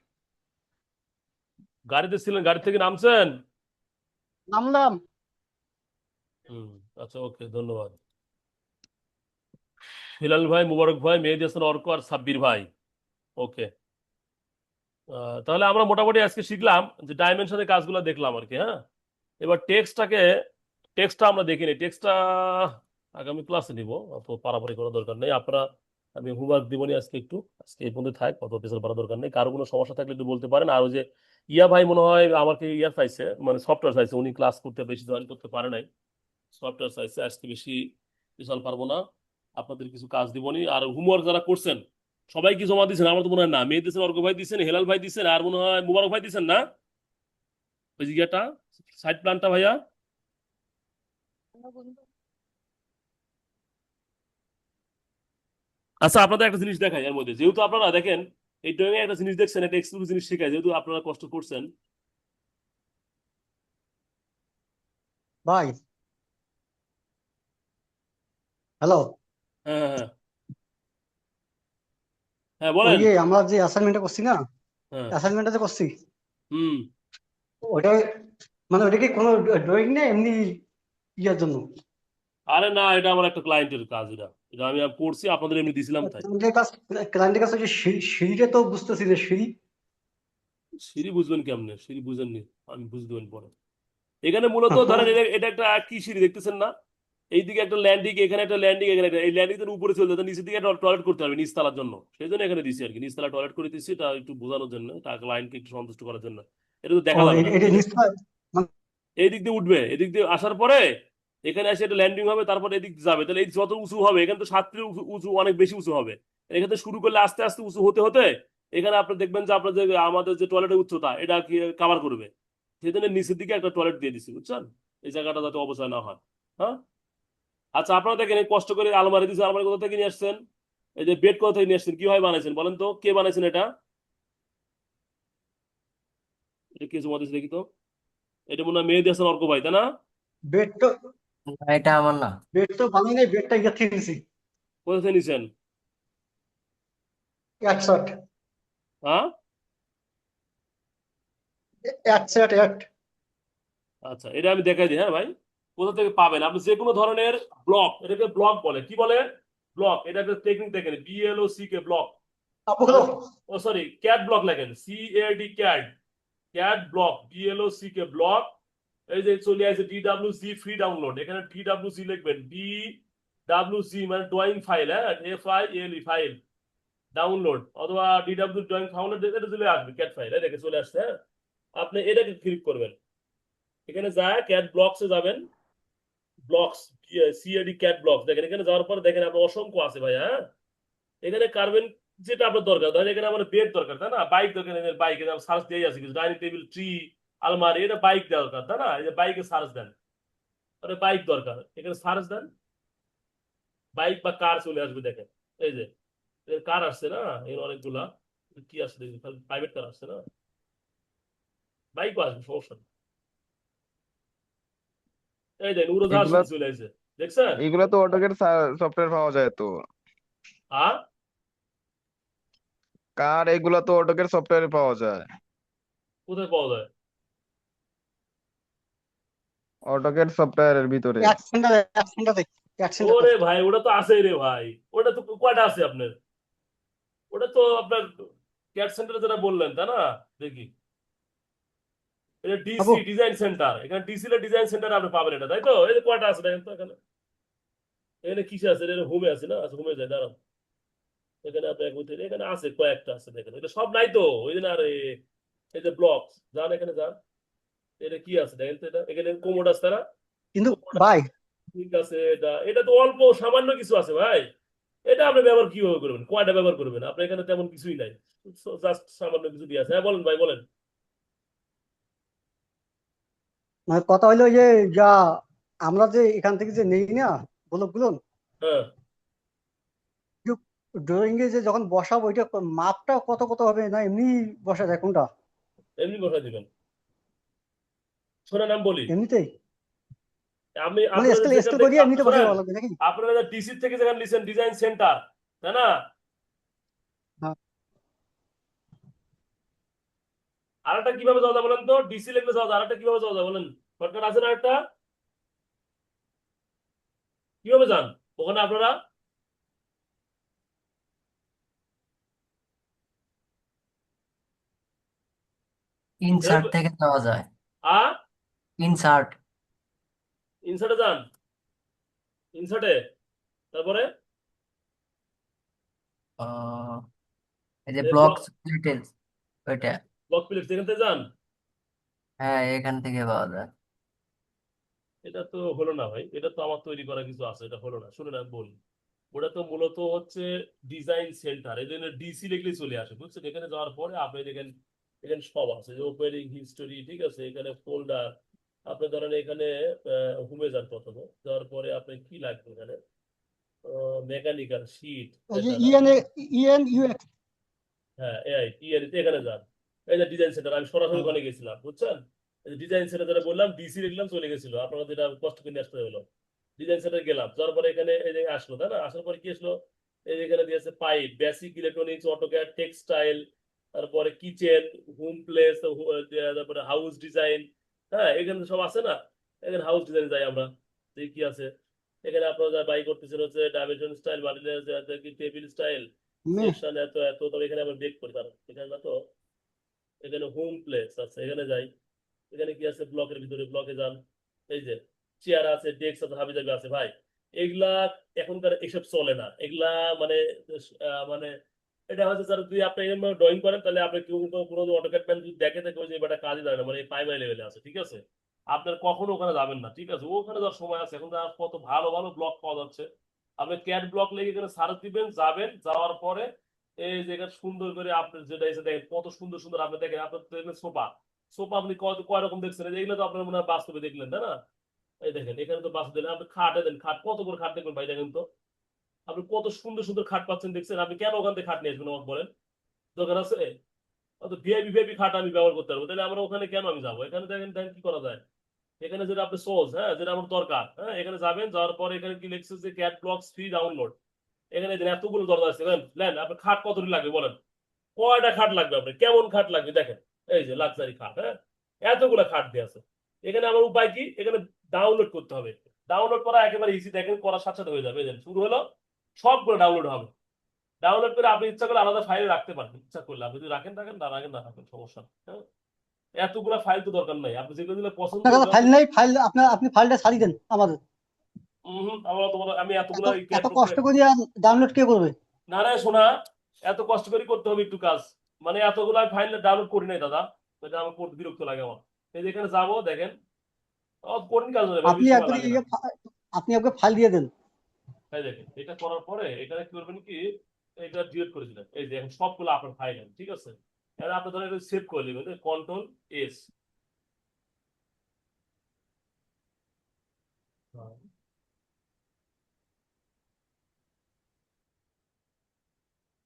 গাড়িতে ছিলেন, গাড়ি থেকে নামছেন? নামলাম। হুম, আচ্ছা ওকে, ধন্যবাদ। হিলাল ভাই, মুবারক ভাই, মেহেদী হাসান অর্ক আর সাব্বির ভাই, ওকে। তাহলে আমরা মোটামুটি আজকে শিখলাম যে ডাইমেনশনের কাজগুলো দেখলাম আর কি, হ্যাঁ। এবার টেক্সটটা আমরা দেখিনি। টেক্সটটা আগামী ক্লাসে নিব, অত পারাপারি করার দরকার নেই আপনারা। আমি হোমওয়ার্ক দিবনি আজকে, একটু আজকে এই পর্যন্ত থাক, কত পেছাল পারার দরকার নেই। কারো কোনো সমস্যা থাকলে একটু বলতে পারেন। আর ওই যে ইয়া ভাই মনে হয় আমাকে ইয়ার চাইছে, মানে সফটওয়্যার চাইছে, উনি ক্লাস করতে বেশি জয়েন করতে পারে নাই, সফটওয়্যার চাইছে। আজকে বেশি পেছাল পারবো না, আপনাদের কিছু কাজ দিবনি। আর হোমওয়ার্ক যারা করছেন সবাই কি জমা দিচ্ছেন? আমার তো মনে হয় না। মেয়ে দিচ্ছেন, অর্ক ভাই দিচ্ছেন, হেলাল ভাই দিচ্ছেন, আর মনে হয় মুবারক ভাই দিচ্ছেন না? ওই যে ইয়েটা, সাইড প্ল্যানটা ভাইয়া। আচ্ছা, আপনাদের একটা জিনিস দেখাই এর মধ্যে, যেহেতু আপনারা দেখেন এই ড্রয়িং এ একটা জিনিস দেখছেন, একটা এক্সক্লুসিভ জিনিস শেখায়, যেহেতু আপনারা কষ্ট করছেন। ভাই হ্যালো। হ্যাঁ হ্যাঁ হ্যাঁ, হ্যাঁ ওই বলেন। যে আমরা যে অ্যাসাইনমেন্টটা করছি না, হ্যাঁ। অ্যাসাইনমেন্টটা যে করছি, হুম। ওটা মানে ওটা কি কোনো ড্রয়িং নেই, এমনি ইয়ার জন্য? আরে না, এটা আমার একটা ক্লায়েন্টের কাজ। এটা এটা আমি করছি, আপনাদের এমনি দিছিলাম তাই। ক্লায়েন্টের কাছ, ক্লায়েন্টের কাছে যে সিঁড়িটা তো বুঝতেছি না, সিঁড়ি। সিঁড়ি বুঝবেন কেমনে? সিঁড়ি বুঝেননি, আমি বুঝতে দেবেন পরে। এখানে মূলত ধরেন এটা এটা একটা কি সিঁড়ি দেখতেছেন না? এইদিকে একটা ল্যান্ডিং, এখানে একটা ল্যান্ডিং, এখানে একটা, এই ল্যান্ডিং এর উপরে চলে যেতে নিচের দিকে টয়লেট করতে হবে নিচতলার জন্য, সেই জন্য এখানে দিছি আর কি। নিচতলা টয়লেট করে দিচ্ছি, এটা একটু বোঝানোর জন্য, টাকা ক্লায়েন্টকে একটু সন্তুষ্ট করার জন্য। এটা তো ও দেখা যাবে না, এটা এই যে নিশ্চয় মানে। এই দিক দিয়ে উঠবে, এদিক দিয়ে আসার পরে এখানে এসে একটা ল্যান্ডিং হবে, তারপর এদিক দিয়ে যাবে। তাহলে এই যত উঁচু হবে, এখানে তো 7 ফিট উঁচু, অনেক বেশি উঁচু হবে। এখান থেকে শুরু করলে আস্তে আস্তে উঁচু হতে হতে এখানে আপনি দেখবেন যে আপনার যে আমাদের যে টয়লেটের উচ্চতা এটা কি কাভার করবে, সেই জন্য নিচের দিকে একটা টয়লেট দিয়ে দিছি, বুঝছেন, এই জায়গাটা যাতে অবচয় না হয়। হ্যাঁ। আচ্ছা, আপনারা দেখেন এই কষ্ট করে আলমারি দিয়েছে, আলমারি কোথা থেকে নিয়ে আসছেন? এই যে বেড কোথা থেকে নিয়ে আসছেন, কিভাবে বানাইছেন বলেন তো, কে বানাইছেন এটা? এটা কিছু মধ্যে দেখি তো, এটা মনে হয় মেহেদি হাসান অর্ক ভাই, তাই না? বেড তো না, এটা আমার না। বেড তো বানাই নাই, বেডটা ইয়ে থেকে নিছি, কোথা থেকে নিছেন? একশট, হ্যাঁ। একশট এক। আচ্ছা, এটা আমি দেখাই দিই, হ্যাঁ ভাই। কোথা থেকে পাবেন আপনি যে কোনো ধরনের ব্লক, এটাকে ব্লক বলে, কি বলে? ব্লক। এটা একটা টেকনিক দেখেন, BLOC কে ব্লক, আপু মানে, ও সরি, ক্যাট ব্লক লেখেন, CAD, ক্যাট ব্লক, BLOC কে ব্লক। এই যে চলে আসে DWG ফ্রি ডাউনলোড, এখানে DWG লিখবেন, DWG মানে ড্রয়িং ফাইল, হ্যাঁ, FILE ফাইল ডাউনলোড, অথবা DW ড্রয়িং ডাউনলোড, এটা চলে আসবে ক্যাট ফাইল, দেখে চলে আসছে, হ্যাঁ। আপনি এটাকে ক্লিক করবেন, এখানে যায় ক্যাট ব্লকসে যাবেন, ব্লকস, CAD ক্যাট ব্লকস দেখেন, এখানে যাওয়ার পর দেখেন আপনার অসংখ্য আছে ভাই, হ্যাঁ। এখানে কার্বেন যেটা আপনার দরকার, ধরেন এখানে আমার বেড দরকার, তাই না, বাইক দরকার, বাইক সার্চ দিয়ে আছে কিছু, ডাইনিং টেবিল, ট্রি, আলমারি, এটা বাইক দরকার, তাই না, এই যে বাইকে সার্চ দেন, তাহলে বাইক দরকার, এখানে সার্চ দেন, বাইক বা কার চলে আসবে দেখেন, এই যে কার আসছে না, এর অনেকগুলা, কি আসছে দেখি, প্রাইভেট কার আসছে না, বাইকও আসবে, সমস্যা নেই। এই দেখেন উড়োজাহাজ এগুলা শুধু চলে আসছে, দেখছেন? এগুলা তো অটোক্যাড সফটওয়্যার পাওয়া যায় তো। আর কার এগুলা তো অটোক্যাড সফটওয়্যারে পাওয়া যায়। কোথায় পাওয়া যায়? অটোক্যাড সফটওয়্যারের ভিতরে। এক সেন্টার, এক সেন্টারে, এক সেন্টার। ওরে ভাই, ওটা তো আছে রে ভাই, ওটা তো কয়টা আছে আপনার? ওটা তো আপনার ক্যাট সেন্টার যেটা বললেন, তাই না? দেখি, এটা আপু DC ডিজাইন সেন্টার, এখানে DC লে ডিজাইন সেন্টার আপনি পাবেন এটা, তাই তো? এই যে কয়টা আছে দেখেন তো এখানে, এখানে কিসে আছে, এটা হোমে আছে না? আচ্ছা, হোমে যায়, দাঁড়ান, এখানে আপনি এখানে আছে কয়েকটা আছে দেখেন, এটা সব নাই তো, ওই জন্য আরে, এই যে ব্লক, যান এখানে যান, এটা কি আছে দেখেন তো, এটা এখানে কোমোড আছে, তারা কিন্তু কোমোড ভাই, ঠিক আছে, এটা এটা তো অল্প সামান্য কিছু আছে ভাই, এটা আপনি ব্যবহার কিভাবে করবেন, কয়টা ব্যবহার করবেন আপনি, এখানে তেমন কিছুই নাই, জাস্ট সামান্য কিছু দিয়ে আছে, হ্যাঁ বলেন ভাই বলেন। মানে কথা হইলো যে, যা আমরা যে এখান থেকে যে নেই না ব্লক গুলো, হ্যাঁ, ড্রয়িং এ যে যখন বসাবো, ওইটা মাপটা কত কত হবে, না এমনি বসা যায় কোনটা? এমনি বসাই দিবেন, শোনেন আমি বলি, এমনিতেই, আমি মানে আপনাদের স্কেল যেখান স্কেল থেকে করিয়ে আপনি এমনিতে বসে শোনেন, দেওয়া লাগবে নাকি? আপনারা DC থেকে যেখানে নিছেন ডিজাইন সেন্টার, তাই না, হ্যাঁ। আরেকটা কিভাবে যাওয়া যায় বলেন তো, DC লিখলে যাওয়া যায়, আরেকটা কিভাবে যাওয়া যায় বলেন, শর্টকাট আছে না একটা, কিভাবে যান ওখানে আপনারা? ইনসার্ট থেকে যাওয়া যায়। আ ইনসার্ট। ইনসার্টে যান, ইনসার্টে, তারপরে এই যে ব্লক, ব্লকস ডিটেলস, ওইটা। ব্লক প্লেট এখান থেকে যান। হ্যাঁ, এখান থেকে পাওয়া যায়। এটা তো হলো না ভাই, এটা তো আমার তৈরি করা কিছু আছে, এটা হলো না, শুনুন আমি বলি, ওটা তো মূলত হচ্ছে ডিজাইন সেন্টার, এই জন্য DC লিখলে চলে আসে, বুঝছেন, এখানে যাওয়ার পরে আপনি দেখেন, এখানে সব আছে, ওপেনিং হিস্টোরি, ঠিক আছে, এখানে ফোল্ডার, আপনি ধরেন এখানে হোমে যান, প্রথমে যাওয়ার পরে আপনি কি লাগবে এখানে, মেকানিক্যাল শিট, এই যে এটা না, ইএন, ইএন ইউএক্স। হ্যাঁ এখানে যান, এই যে ডিজাইন সেন্টার, আমি সরাসরি ওখানে গেছিলাম, বুঝছেন, ডিজাইন সেন্টার যেটা বললাম, DC লিখলাম, চলে গেছিল, আপনারা যেটা কষ্ট করে নিয়ে আসতে হলো, ডিজাইন সেন্টার গেলাম, যাওয়ার পরে এখানে এই যে আসলো, তাই না, আসার পরে কি আসলো, এই যে এখানে দিয়েছে pipe, basic electronics, AutoCAD, textile, তারপরে কিচেন, হোম প্লেস, তারপরে হাউস ডিজাইন, হ্যাঁ, এখানে সব আছে না, এখানে হাউস ডিজাইন যাই আমরা, দেখি কি আছে, এখানে আপনারা যা বাই করতেছেন হচ্ছে dimension style, multilayer, table style, section এত এত, তবে এখানে আমরা বেক করি, কারণ এখানে না তো, এখানে হোম প্লেস আছে, এখানে যাই, এখানে কি আছে, ব্লকের ভিতরে, ব্লকে যান, এই যে চেয়ার আছে, ডেস্ক আছে, হাবি জাবি আছে ভাই, এগুলা এখনকার এসব চলে না, এগুলা মানে মানে এটা হচ্ছে স্যার, যদি আপনি ড্রয়িং করেন তাহলে আপনি কেউ কোনো অটোক্যাড ম্যান যদি দেখে থাকে, ওই যে এটা কাজই দেয় না, মানে প্রাইমারি লেভেলে আছে, ঠিক আছে, আপনার কখনো ওখানে যাবেন না, ঠিক আছে, ওখানে যাওয়ার সময় আছে, এখন কত ভালো ভালো ব্লক পাওয়া যাচ্ছে, আপনি ক্যাট ব্লক লেগে এখানে সার্চ দিবেন, যাবেন, যাওয়ার পরে এই যে এখানে সুন্দর করে আপনার যেটা এসে দেখেন কত সুন্দর সুন্দর আপনি দেখেন আপনার তো দেখবেন সোফা। সোফা আপনি কয় রকম দেখছেন, এই যে এগুলো তো আপনার মনে হয় বাস্তবে দেখলেন তাই না? এই দেখেন এখানে তো বাস্তবে দেখলেন, আপনি খাটে দেন, খাট কত করে খাট দেখবেন ভাই, দেখেন তো আপনি কত সুন্দর সুন্দর খাট পাচ্ছেন দেখছেন। আপনি কেন ওখান থেকে খাট নিয়ে আসবেন আমাকে বলেন? দরকার আছে? অত ভিআইপি ভিআইপি খাট আমি ব্যবহার করতে পারবো, তাহলে আমরা ওখানে কেন আমি যাবো? এখানে দেখেন দেখেন কি করা যায়। এখানে যেটা আপনি সোজ, হ্যাঁ, যেটা আমার দরকার, হ্যাঁ, এখানে যাবেন, যাওয়ার পরে এখানে কি লিখছে যে ক্যাট ব্লকস ফ্রি ডাউনলোড। এখানে দেখেন এতগুলো দরজা আছে, নেন আপনার খাট কতটি লাগবে বলেন, কয়টা খাট লাগবে আপনার, কেমন খাট লাগবে দেখেন। এই যে লাক্সারি খাট, হ্যাঁ, এতগুলো খাট দিয়ে আছে। এখানে আমার উপায় কি, এখানে ডাউনলোড করতে হবে। ডাউনলোড করা একেবারে ইজি, দেখেন করার সাথে সাথে হয়ে যাবে। এই যে শুরু হলো, সবগুলো ডাউনলোড হবে। ডাউনলোড করে আপনি ইচ্ছা করলে আলাদা ফাইলে রাখতে পারবেন, ইচ্ছা করলে আপনি যদি রাখেন রাখেন, না রাখেন না রাখেন, সমস্যা নেই, হ্যাঁ। এতগুলা ফাইল তো দরকার নাই, আপনি যেগুলো যেগুলো পছন্দ আপনার কাছে করবেন। ফাইল নেই, ফাইল আপনি ফাইলটা ছাড়িয়ে দেন আমাদের। আমরা তোমার আমি এত এতগুলা এত কষ্ট করে ডাউনলোড কে করবে? না রে শোনা, এত কষ্ট করে করতে হবে একটু কাজ, মানে এতগুলা ফাইল ডাউনলোড করি নাই দাদা, এটা আমার করতে বিরক্ত লাগে আমার। এই যে এখানে যাবো দেখেন, কঠিন কাজ হয়ে আপনি বেশি সময় একবারে লাগে না। আপনি একবার ফাইল দিয়ে দেন। এই দেখেন এটা করার পরে এখানে কি করবেন কি, এটা ডিলিট করে দিলেন। এই যে এখন সবগুলো আপনার ফাইল, ঠিক আছে। এবার আপনি ধরেন এটা সেভ করে নেবেন, কন্ট্রোল এস।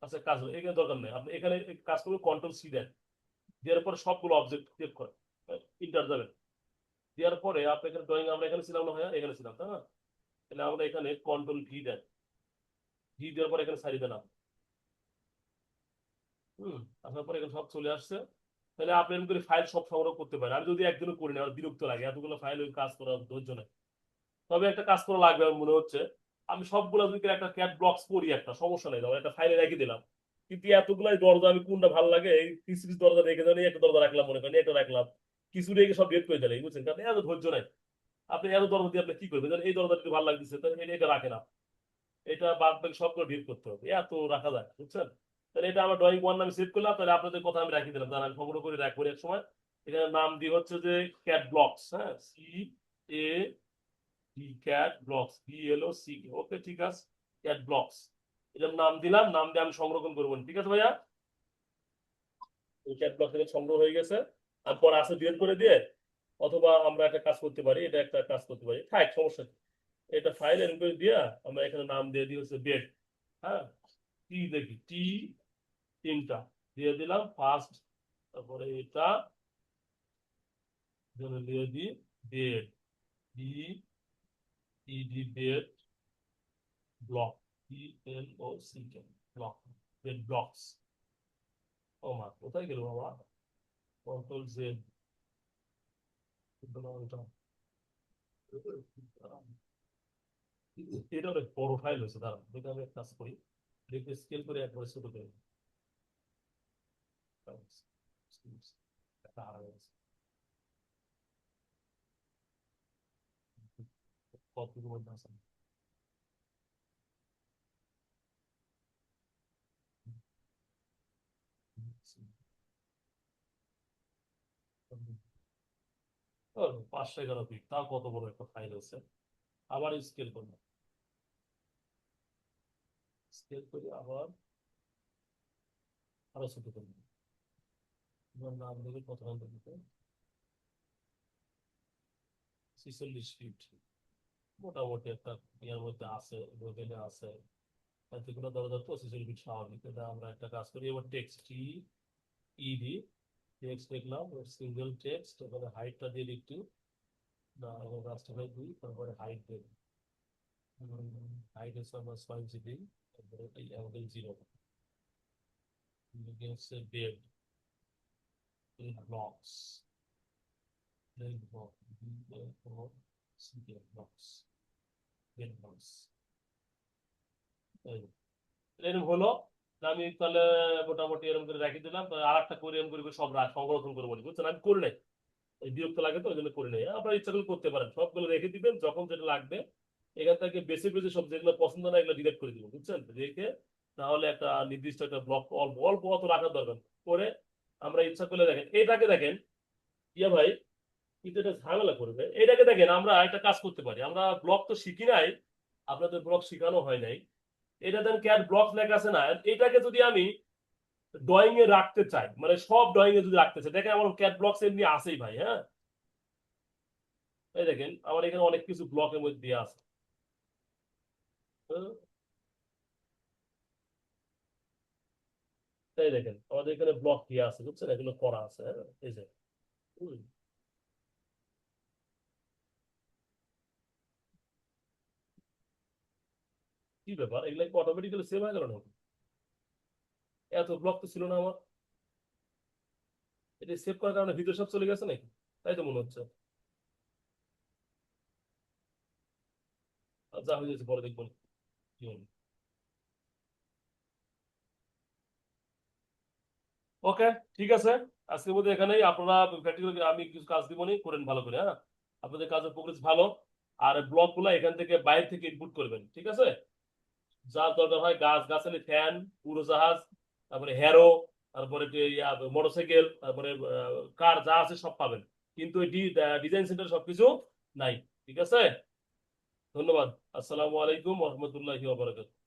আচ্ছা কাজ হলো, এখানে দরকার নেই, আপনি এখানে কাজ করবেন কন্ট্রোল সি দেন, দেওয়ার পরে সবগুলো অবজেক্ট সেভ করেন, ইন্টার যাবেন। দেওয়ার পরে আপনি এখানে ড্রয়িং, আমরা এখানে ছিলাম না ভাইয়া, এখানে ছিলাম তাই না? তাহলে আমরা এখানে কন্ট্রোল ভি দেন, ভি দেওয়ার পরে এখানে সারি দেন। আসার পরে এখানে সব চলে আসছে। তাহলে আপনি এরকম করে ফাইল সব সংগ্রহ করতে পারেন। আমি যদি একদিনও করি না, আমার বিরক্ত লাগে, এতগুলো ফাইল ওই কাজ করার ধৈর্য নেই। তবে একটা কাজ করা লাগবে আমার মনে হচ্ছে, আমি সবগুলো যদি একটা ক্যাট ব্লকস করি, একটা সমস্যা নেই, ধরো একটা ফাইলে রেখে দিলাম। কিন্তু এতগুলাই দরজা আমি কোনটা ভালো লাগে, এই কিছু কিছু দরজা রেখে দেন, একটা দরজা রাখলাম মনে করেন, এটা রাখলাম, কিছু রেখে সব বের করে দিলাম, বুঝছেন? কারণ এত ধৈর্য নাই। আপনি এত দরজা দিয়ে আপনি কি করবেন, ধরেন এই দরজাটা একটু ভালো লাগতেছে, তাহলে এটা রাখে না, এটা বাদ বাকি সবগুলো ডিলিট করতে হবে, এত রাখা যায়, বুঝছেন? তাহলে এটা আমার ড্রয়িং ওয়ান নামে সেভ করলাম, তাহলে আপনাদের কথা আমি রাখিয়ে দিলাম, তাহলে আমি সংগ্রহ করে রাখবো এক সময়। এখানে নাম দিয়ে হচ্ছে যে ক্যাট ব্লকস, হ্যাঁ, CA D, cat blocks, BLOCK, ওকে ঠিক আছে, ক্যাট ব্লকস, এটার নাম দিলাম, নাম দিয়ে আমি সংরক্ষণ করবো, ঠিক আছে ভাইয়া? এই ক্যাট ব্লক থেকে সংগ্রহ হয়ে গেছে। আর পরে আসে ডিলিট করে দিয়ে, অথবা আমরা একটা কাজ করতে পারি, এটা একটা কাজ করতে পারি, থাক সমস্যা নেই। এটা ফাইল এর করে দিয়া আমরা এখানে নাম দিয়ে দিই হচ্ছে বেড, হ্যাঁ, টি দেখি টি, তিনটা দিয়ে দিলাম ফার্স্ট, তারপরে এটা দিয়ে দিই bed, BED bed block, BLOCK block, bed blocks. ও মা কোথায় গেল বাবা, কন্ট্রোল জেড, এটা অনেক বড় ফাইল হয়েছে, দাঁড়ান দেখে আমি এক কাজ করি, দেখে স্কেল করে একবার ছোট করে দিই। একটা হারা গেছে। কতটুকু মধ্যে আছে? ও, 511 পিট, তাও কত বড় একটা ফাইল হয়েছে। আবার স্কেল করবো, স্কেল করে আবার আরো ছোট করবো। এবার নাম দেবে কতক্ষণ দিতে, 46 ফিট, মোটামুটি একটা ইয়ার মধ্যে আছে, লেভেলে আছে। এতগুলো দরজা তো 46 ফিট স্বাভাবিক। এটা আমরা একটা কাজ করি, এবার টেক্সট ইডি, টেক্সট দেখলাম, সিঙ্গেল টেক্সট, এখানে হাইটটা দিয়ে একটু, না এবার রাস্তাটাই দিই, তারপরে হাইট দেব, হাইট হচ্ছে আমার 6 GB, তারপরে এই অ্যাঙ্গেল 0, হচ্ছে bed, blocks, blocks, bed blocks, এরকম হলো। আমি তাহলে মোটামুটি এরকম করে রেখে দিলাম, আর একটা করে এরকম করে সব সংরক্ষণ করবো, বুঝছেন? আমি করি নাই, এই বিরক্ত লাগে তো ওই জন্য করে নেই। আপনার ইচ্ছা করলে করতে পারেন, সবগুলো রেখে দিবেন, যখন যেটা লাগবে এখান থেকে বেছে বেছে সব যেগুলো পছন্দ না এগুলো ডিলিট করে দিবেন, বুঝছেন? রেখে তাহলে একটা নির্দিষ্ট একটা ব্লক অল্প অল্প অত রাখার দরকার করে, আমরা ইচ্ছা করলে দেখেন এটাকে দেখেন, ইয়া ভাই কিন্তু এটা ঝামেলা করবে। এটাকে দেখেন আমরা একটা কাজ করতে পারি, আমরা ব্লক তো শিখি নাই, আপনাদের ব্লক শেখানো হয় নাই, এটা দেন ক্যাড ব্লক লেখা আছে না, এটাকে যদি আমি ড্রয়িং এ রাখতে চাই, মানে সব ড্রয়িং এ যদি রাখতে চাই, দেখেন আমার ক্যাড ব্লকস এমনি আছেই ভাই। হ্যাঁ, এই দেখেন আমার এখানে অনেক কিছু ব্লকের মধ্যে দেওয়া আছে। হ্যাঁ, এই দেখেন আমাদের এখানে ব্লক দেওয়া আছে, বুঝছেন, এগুলো করা আছে। হ্যাঁ, এই যে হুম, কি ব্যাপার, এগুলো কি অটোমেটিক্যালি সেভ হয়ে গেল নাকি? এত ব্লক তো ছিল না আমার। এটা সেভ করার কারণে ভিতরে সব চলে গেছে নাকি? তাই তো মনে হচ্ছে। যা হয়ে গেছে পরে দেখবো কি হলো। ওকে, ঠিক আছে, আজকের মধ্যে এখানেই। আপনারা প্র্যাকটিক্যাল, আমি কিছু কাজ দিব নি, করেন ভালো করে। হ্যাঁ, আপনাদের কাজের প্রোগ্রেস ভালো। আর ব্লক গুলা এখান থেকে বাইরে থেকে ইনপুট করবেন, ঠিক আছে? যা দরকার হয়, গাছ গাছালি, ফ্যান, উড়োজাহাজ, তারপরে হ্যারো, তারপরে মোটরসাইকেল, তারপরে কার যা আছে সব পাবেন। কিন্তু ডিজাইন সেন্টার সবকিছু নাই। ঠিক আছে, ধন্যবাদ। আসসালামু আলাইকুম রহমতুল্লাহি ওয়া বারাকাতুহু।